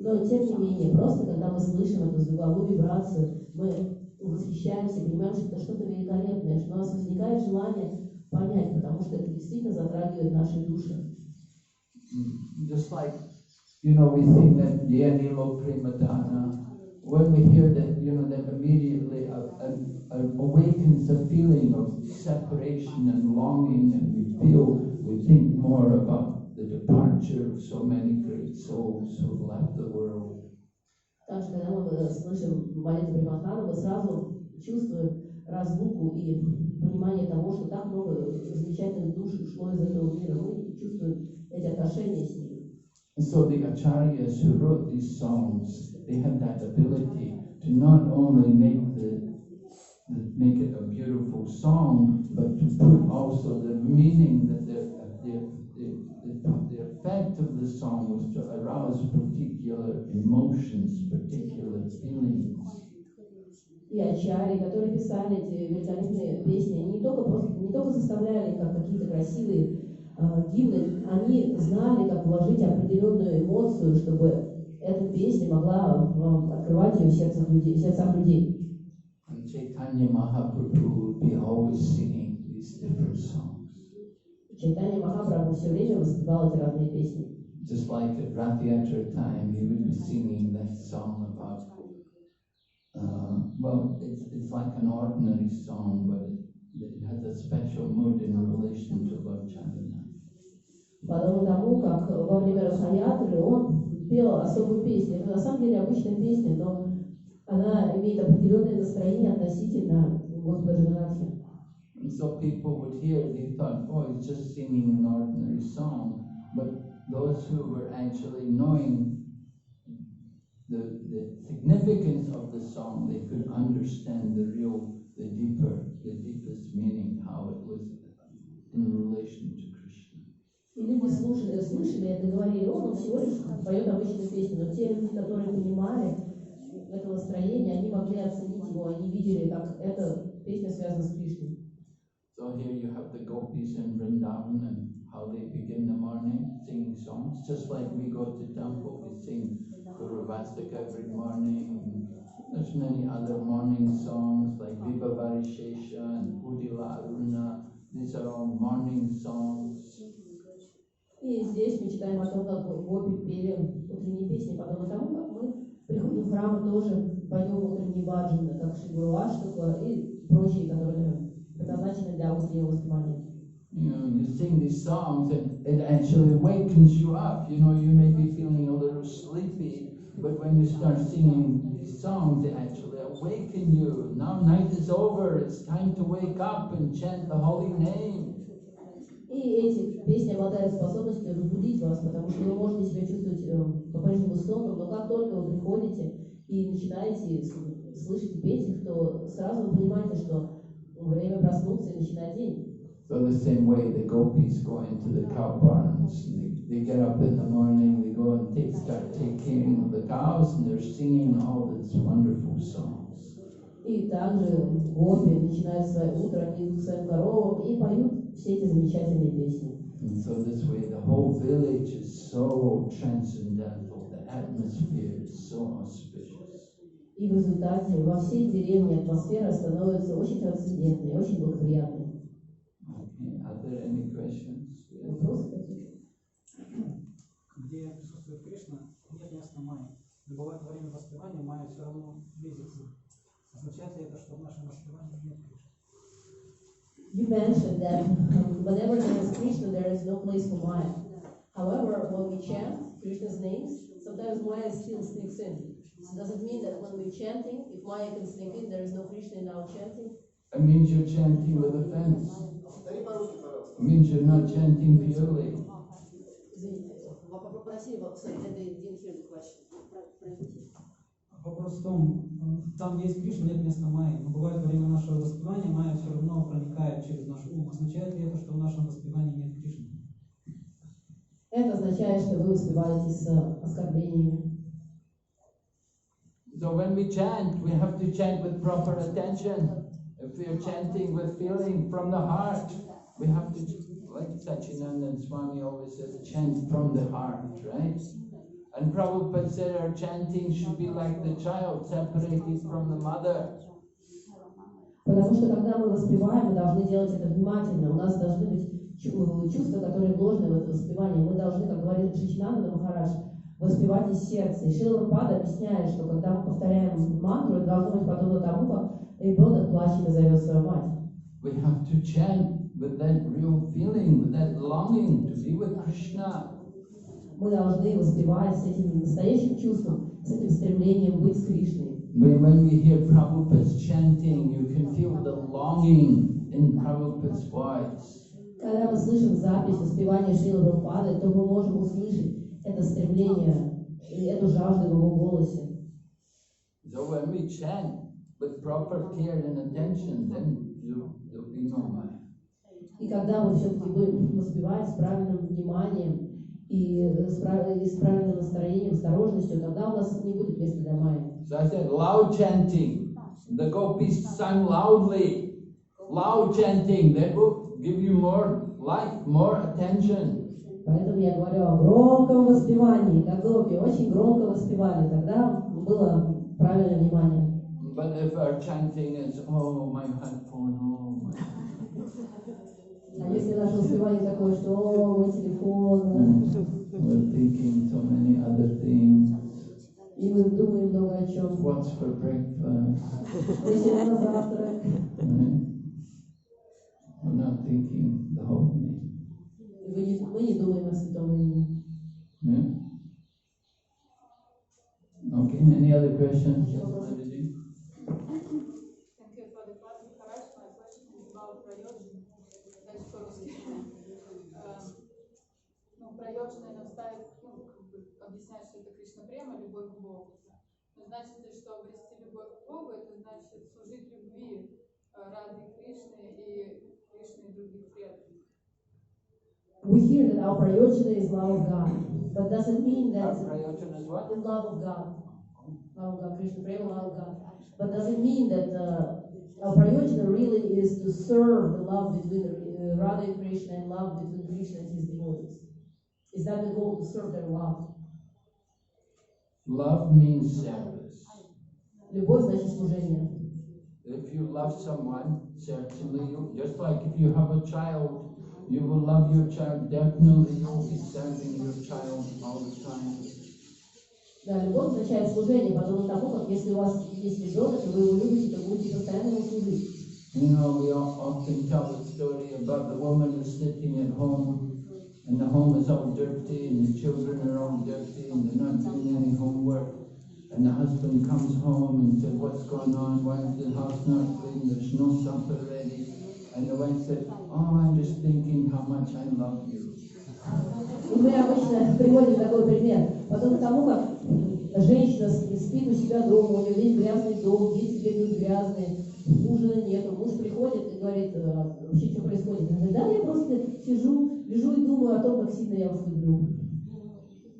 Но тем не менее, просто когда мы слышим эту звуковую вибрацию, мы восхищаемся, понимаем, что это что-то великолепное, что у нас возникает желание понять, потому что это действительно затрагивает наши души. Just like, you know, we sing that Yanilo Premadana. When we hear that, you know, that immediately awakens a feeling of separation and longing, and we think more about the departure of so many great souls who left the world. Также, когда мы слышим молитву Примадхана, мы сразу чувствуем разлуку и понимание того, что так много замечательных душ ушло из этого мира. Мы чувствуем эти отношения с ними. So the acharyas who wrote these songs, they had that ability to to not only make it a beautiful song, but to put also the meaning that the effect of the song was to arouse particular emotions, particular feelings. И ачарьи, которые писали эти великолепные песни, они не только составляли как какие-то красивые гимны, они знали, как вложить определенную эмоцию, чтобы эта песня могла открывать ее в сердцах людей. And Chaitanya Mahaprabhu would be always singing these different songs. Чайтанья Махапрабху все время воспевал эти разные песни. Just like at Rath Yatra time, he would be singing that song about, well, it's like an ordinary song, but it has a special mood in relation to Lord Chaitanya. Подобно тому, как во время Радха-ятры он пел особую песню. Это на самом деле обычная песня, но она имеет определенное настроение относительно Господа Джаганатхи. And so people would hear, they thought, oh, he's just singing an ordinary song. But those who were actually knowing the significance of the song, they could understand the deepest meaning, how it was in relation to Krishna. И люди слышали это, говорили, он всего лишь поет обычную песню. Но те люди, которые понимали это настроение, они могли оценить его, они видели, как эта песня связана с Кришной. So here you have the gopis in Vrindavan and how they begin the morning singing songs. Just like we go to temple, we sing Guru Vastika every morning. There's many other morning songs like Vibhavari Shesha and Udila Aruna. These are all morning songs. И здесь мы читаем о том, как гопи пели утренние песни, подобно тому, как мы приходим в храм и тоже поем утренние баджаны, как Шри-Гуру Аштака и прочие, которые предназначены для утреннего воспевания. You know, you sing these songs and it actually wakens you up. You know, you may be feeling a little sleepy, but when you start singing these songs, they actually awaken you. Now night is over, it's time to wake up and chant the holy name. И эти песни обладают способностью разбудить вас, потому что вы можете себя чувствовать по-прежнему сонным, но как только вы приходите и начинаете слышать петь их, то сразу вы понимаете, что время проснуться и начинать день. So the same way the gopis go into the cow barns. They get up in the morning, they go and start taking of the cows, and they're singing all these wonderful songs. И также гопи начинают свое утро, они идут к своим коровам и поют все эти замечательные песни. And so this way the whole village is so transcendental, the atmosphere is so auspicious. И в результате во всей деревне атмосфера становится очень трансцендентной, очень благоприятной. Okay, are there any questions? Вопросы какие-то? Где присутствует Кришна, нет места майи. Но бывает во время воспевания майя все равно близится. Означает ли это, что в нашем воспевании нет Кришны? You mentioned that whenever there is Krishna, there is no place for Maya. However, when we chant Krishna's names, sometimes Maya still sneaks in. So does it mean that when we're chanting, if Maya can sneak in, there is no Krishna in our chanting? It means you're chanting with offense. It means you're not chanting purely. Вопрос в том, там есть Кришна, нет места майи. Но бывает во время нашего воспевания майя все равно проникает через наш ум. Означает ли это, что в нашем воспевании нет Кришны? Это означает, что вы воспеваете с оскорблениями. So when we chant, we have to chant with proper attention. If we are chanting with feeling from the heart, we have to, like Sachinandan Swami always says, chant from the heart, right? And Prabhupada said our chanting should be like the child separated from the mother. Потому что когда мы воспеваем, мы должны делать это внимательно. У нас должны быть чувства, которые вложены в это воспевание. Мы должны, как говорит Сачинананда Махарадж, воспевать из сердца. И Шрила Прабхупада объясняет, что когда мы повторяем мантру, это должно быть подобно тому, как ребенок плачет и зовет свою мать. We have to chant with that real feeling, with that longing to be with Krishna. Мы должны воспевать с этим настоящим чувством, с этим стремлением быть с Кришной. When we hear Prabhupada's chanting, you can feel the longing in Prabhupada's voice. Когда мы слышим запись воспевания Шрилы Прабхупады, то мы можем услышать это стремление и эту жажду в его голосе. So when we chant with proper care and attention, then there'll be no Maya. И когда мы все-таки будем воспевать с правильным вниманием и с правильным настроением, осторожностью, тогда у нас не будет места для майи. So I said, loud chanting. The gopis sang loudly. Loud chanting, that will give you more life, more attention. Поэтому я говорю о громком воспевании. Как гопи очень громко воспевали, тогда было правильное внимание. But if our chanting is, oh, my headphone, oh, my... А если наше воспевание такое, что о, мой телефон, We're thinking so many other things. и мы думаем много о чем. What's for breakfast? Если на завтрак. Right? We're not thinking the whole thing. Мы не думаем о святом имени. Yeah? Okay, any other questions? Thank you for the class, Maharaj. My question is about prayojan. That's по-русски. Prayojan нам ставит, объясняет, что это Кришна према, любовь к Богу. Но значит ли, что обрести любовь к Богу, это значит служить любви ради Кришны и Кришны и других преданных. We hear that our prayojana is love of God, but doesn't mean that Prayojana is what? the love of God. Love of God, Krishna prema, love of God. But doesn't mean that our prayojana really is to serve the love between Radha and Krishna and love between Krishna and his devotees. Is that the goal, to serve their love? Love means service. Любовь значит служение. If you love someone, certainly you, just like if you have a child, you will love your child, definitely you will be serving your child all the time. Да, любовь означает служение, подобно тому, как если у вас есть ребенок, и вы его любите, то будете постоянно ему служить. You know, we often tell the story about the woman who's sitting at home, and the home is all dirty, and the children are all dirty, and they're not doing any homework. And the husband comes home and says, what's going on? Why is the house not clean? There's no supper ready. And the wife said, oh, I'm just thinking how much I love you. И мы обычно приводим такой пример. Потом к тому, как женщина спит у себя дома, у нее весь грязный дом, дети бегают грязные, ужина нету. Муж приходит и говорит, вообще что происходит? Она говорит, да, я просто сижу, лежу и думаю о том, как сильно я вас люблю.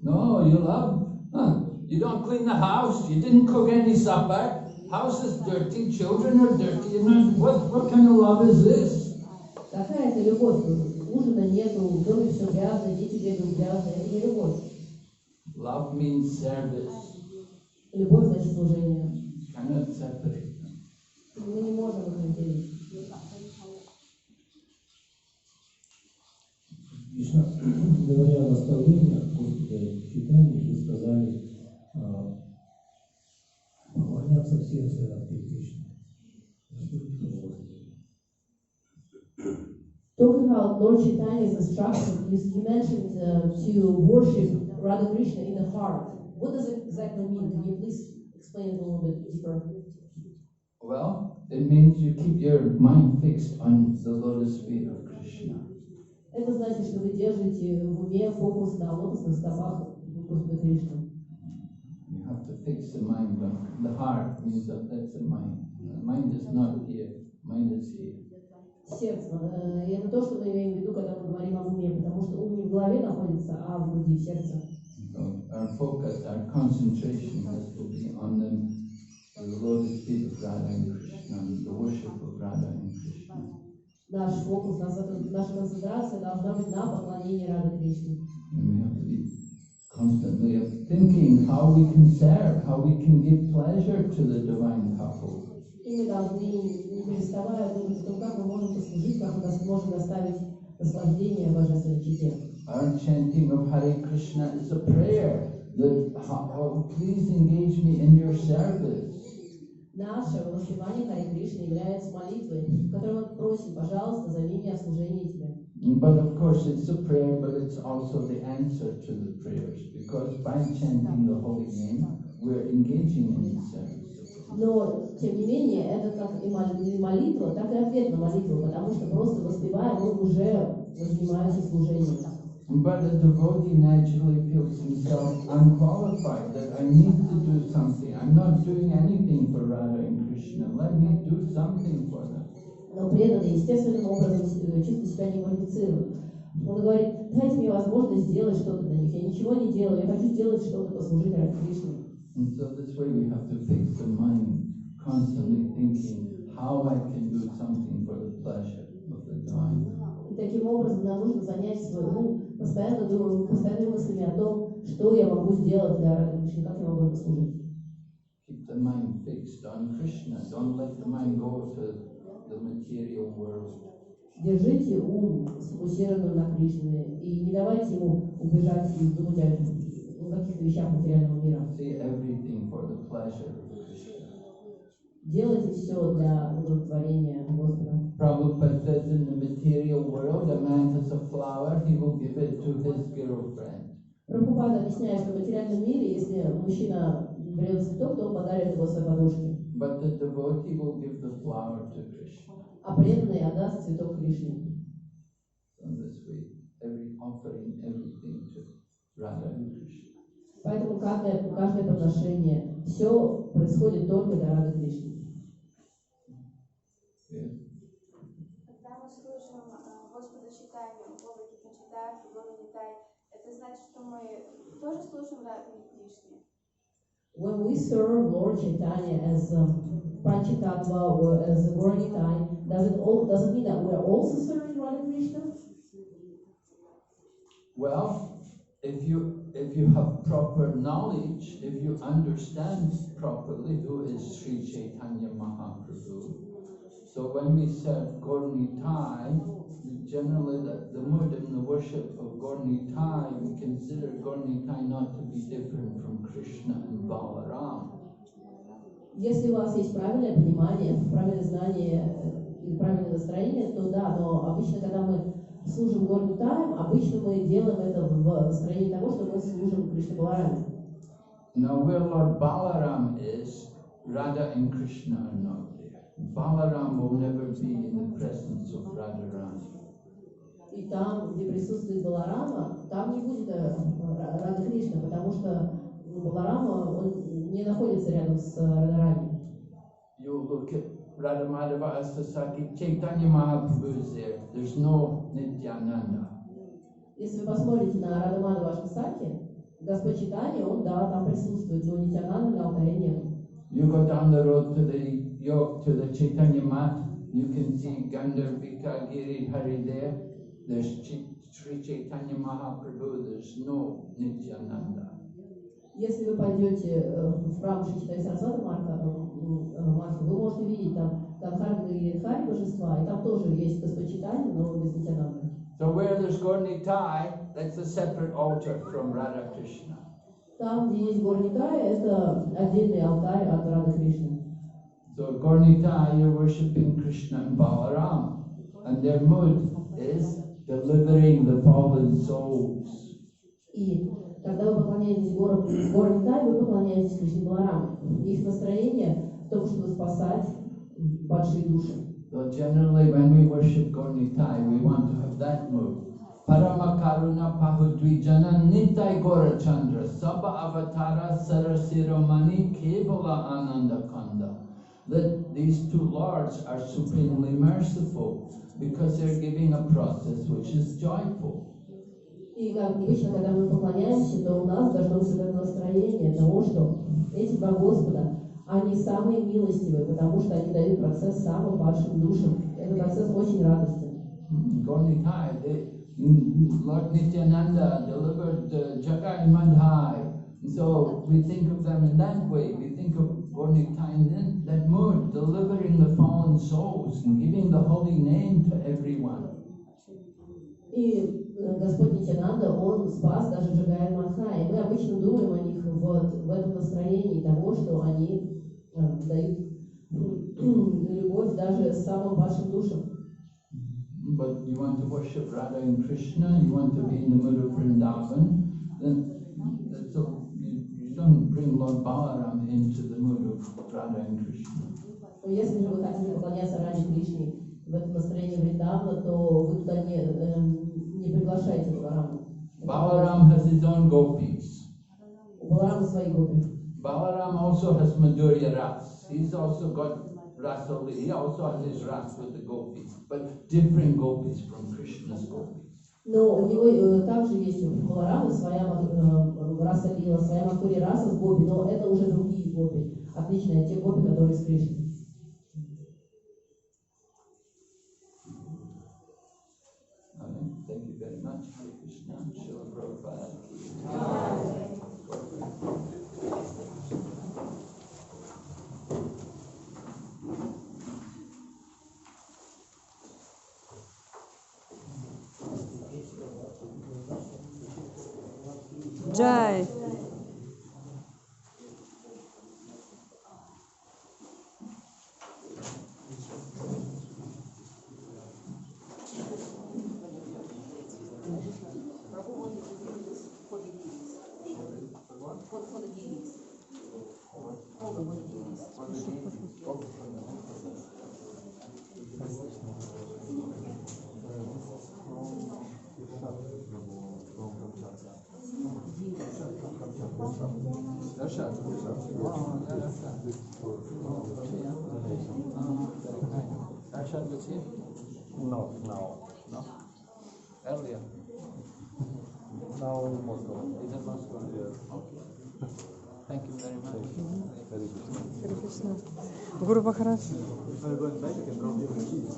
No, you love. Huh? You don't clean the house. You didn't cook any supper. House is dirty. Children are dirty. You know, what kind of love is this? Какая это любовь? Ужина нету, в доме все грязно, дети бегают грязные. Это не любовь. Love means service. Любовь значит служение. Cannot separate them. Мы не можем их разделить. Кришна, говоря о наставлениях после читания, вы сказали поклоняться всем Святой Кришне. Расскажите, пожалуйста. Talking about Lord Chaitanya's instruction, you mentioned to worship Radha Krishna in the heart. What does it exactly mean? Can you please explain it a little bit deeper? Well, it means you keep your mind fixed on the lotus feet of Krishna. Это значит, что вы держите в уме фокус на лотосных стопах Господа Кришны. You have to fix the mind on the heart, means that that's the mind. The mind is not here, mind is here. Сердце. И это то, что мы имеем в виду, когда мы говорим об уме, потому что ум не в голове находится, а в груди, в сердце. So our focus, our concentration has to be on the lotus feet of Radha and Krishna, the worship of Radha and Krishna. Наш фокус, наша концентрация должна быть на поклонении Рады Кришне. And we have to be constantly thinking how we can serve, how we can give pleasure to the divine couple. И мы должны, не переставая, думать о том, как мы можем послужить, как мы можем доставить наслаждение божественной чете. Our chanting of Hare Krishna is a prayer that, oh, please engage me in your service. Наше воспевание Харе Кришны является молитвой, в которой мы просим, пожалуйста, зови меня в служении тебе. But of course it's a prayer, but it's also the answer to the prayers, because by chanting the holy name, we're engaging in the service. Но, тем не менее, это как и молитва, так и ответ на молитву, потому что просто воспевая, мы уже занимаемся служением. But the devotee naturally feels himself unqualified, that I need to do something. I'm not doing anything for Radha and Krishna. Let me do something for them. Но преданные естественным образом чувствуют себя неквалифицированным. Он говорит, дайте мне возможность сделать что-то для них. Я ничего не делаю, я хочу сделать что-то, послужить ради Кришны. And so this way we have to fix the mind, constantly thinking how I can do something for the pleasure of the divine. И таким образом нам нужно занять свой ум, постоянными мыслями о том, что я могу сделать для Рады Кришны, как я могу послужить. Keep the mind fixed on Krishna. Don't let the mind go to the material world. Держите ум сфокусированным на Кришне и не давайте ему убежать и думать о каких-то вещах материального мира. See everything for the pleasure of Krishna. Делайте все для удовлетворения Господа. Prabhupada says in the material world, a man has a flower, he will give it to his girlfriend. Прабхупада объясняет, что в материальном мире, если мужчина берет цветок, то он подарит его своей подружке. But the devotee will give the flower to Krishna. А преданный отдаст цветок Кришне. So this way, offering everything to Radha and Krishna. Поэтому каждое подношение, все происходит только для Рады Кришны. Когда мы слушаем Господа читанием, Бога Гитачитай, Бога Нитай, это значит, что мы тоже слушаем Раду Кришны. When we serve Lord Chaitanya as Panchatattva or as Gauranitai, does it mean that we are also serving Radha Krishna? Well, if you have proper knowledge, if you understand properly who is Sri Chaitanya Mahaprabhu, so when we serve Gauranitai, generally the mood in the worship of Gauranitai, we consider Gauranitai not to be different from Krishna and Balaram. Если у вас есть правильное понимание, правильное знание и правильное настроение, то да, но обычно, когда мы служим Gauranitai, обычно мы делаем это в настроении того, что мы служим Кришне Балараме. Now where Lord Balaram is, Radha and Krishna are not there. Balaram will never be in the presence of Radharani. И там, где присутствует Баларама, там не будет Рада Кришна, потому что Баларама, он не находится рядом с Радарани. You look at Radha Madhava Astasaki, Chaitanya Mahaprabhu is there. There's no Nityananda. Если вы посмотрите на Рада Мадхава Ашвасаки, Господь Чайтанья, он, да, там присутствует, но Нитянанды на алтаре нет. You go down the road to the Chaitanya Mat, you can see Gandharvika Giri Hari there. There's Sri Chaitanya Mahaprabhu, there's no Nityananda. Если вы пойдете в храм Шри Чайтанья Сарасвати Марха, вы можете видеть там Гандхарвика и Хари божества, и там тоже есть Господь Чайтанья, но без Нитянанды. So where there's Gauranitai, that's a separate altar from Radha Krishna. Там, где есть Gauranitai, это отдельный алтарь от Рады Кришны. So Gauranitai, you're worshipping Krishna and Balaram, and their mood is delivering the fallen souls. И когда вы поклоняетесь Gauranitai, вы поклоняетесь Кришне Балараме. Их настроение в том, чтобы спасать падшие души. So generally when we worship Gauranitai, we want to have that mood. Parama Karuna Pahudvijana Nitai Gaurachandra Sabha Avatara Sarasiromani Kevala Ananda Kanda. That these two lords are supremely merciful because they're giving a process which is joyful. И как обычно, когда мы поклоняемся, то у нас должно быть это настроение того, что эти два Господа, они самые милостивые, потому что они дают процесс самым падшим душам. Этот процесс очень радостен. Gauranitai, Lord Nityananda delivered Jagai Madhai. So we think of them in that way. We think of Gauranitai in that mood, delivering the fallen souls and giving the holy name to everyone. И Господь Нитянанда, Он спас даже Джагая Мадха. И мы обычно думаем о них вот в этом настроении того, что они дают любовь даже самым падшим душам. But you want to worship Radha and Krishna, you want to be in the mood of Vrindavan, then you don't bring Lord Balaram into the mood of Radha and Krishna. Но если же вы хотите поклоняться Раде Кришне в этом настроении Вриндавана, то вы туда не приглашаете Баларама. Balaram has his own gopis. У Баларама свои гопи. Balaram also has Madhurya Ras. He's also got Rasoli. He also has his Ras with the gopis, but different gopis from Krishna's gopis. Но у него также есть у Баларама своя раса лила, своя Мадхурья раса с гопи, но это уже другие гопи, отличные от тех гопи, которые с Кришной. Thank you very much. Hare Krishna. Srila Prabhupada. Jai. Arshad was here? No, now. No? Earlier? Now in Moscow. He's in Moscow? Yes. Okay. Thank you very much. Very good. Hare Krishna. Guru Maharaj. Are you going back? You can drop your keys.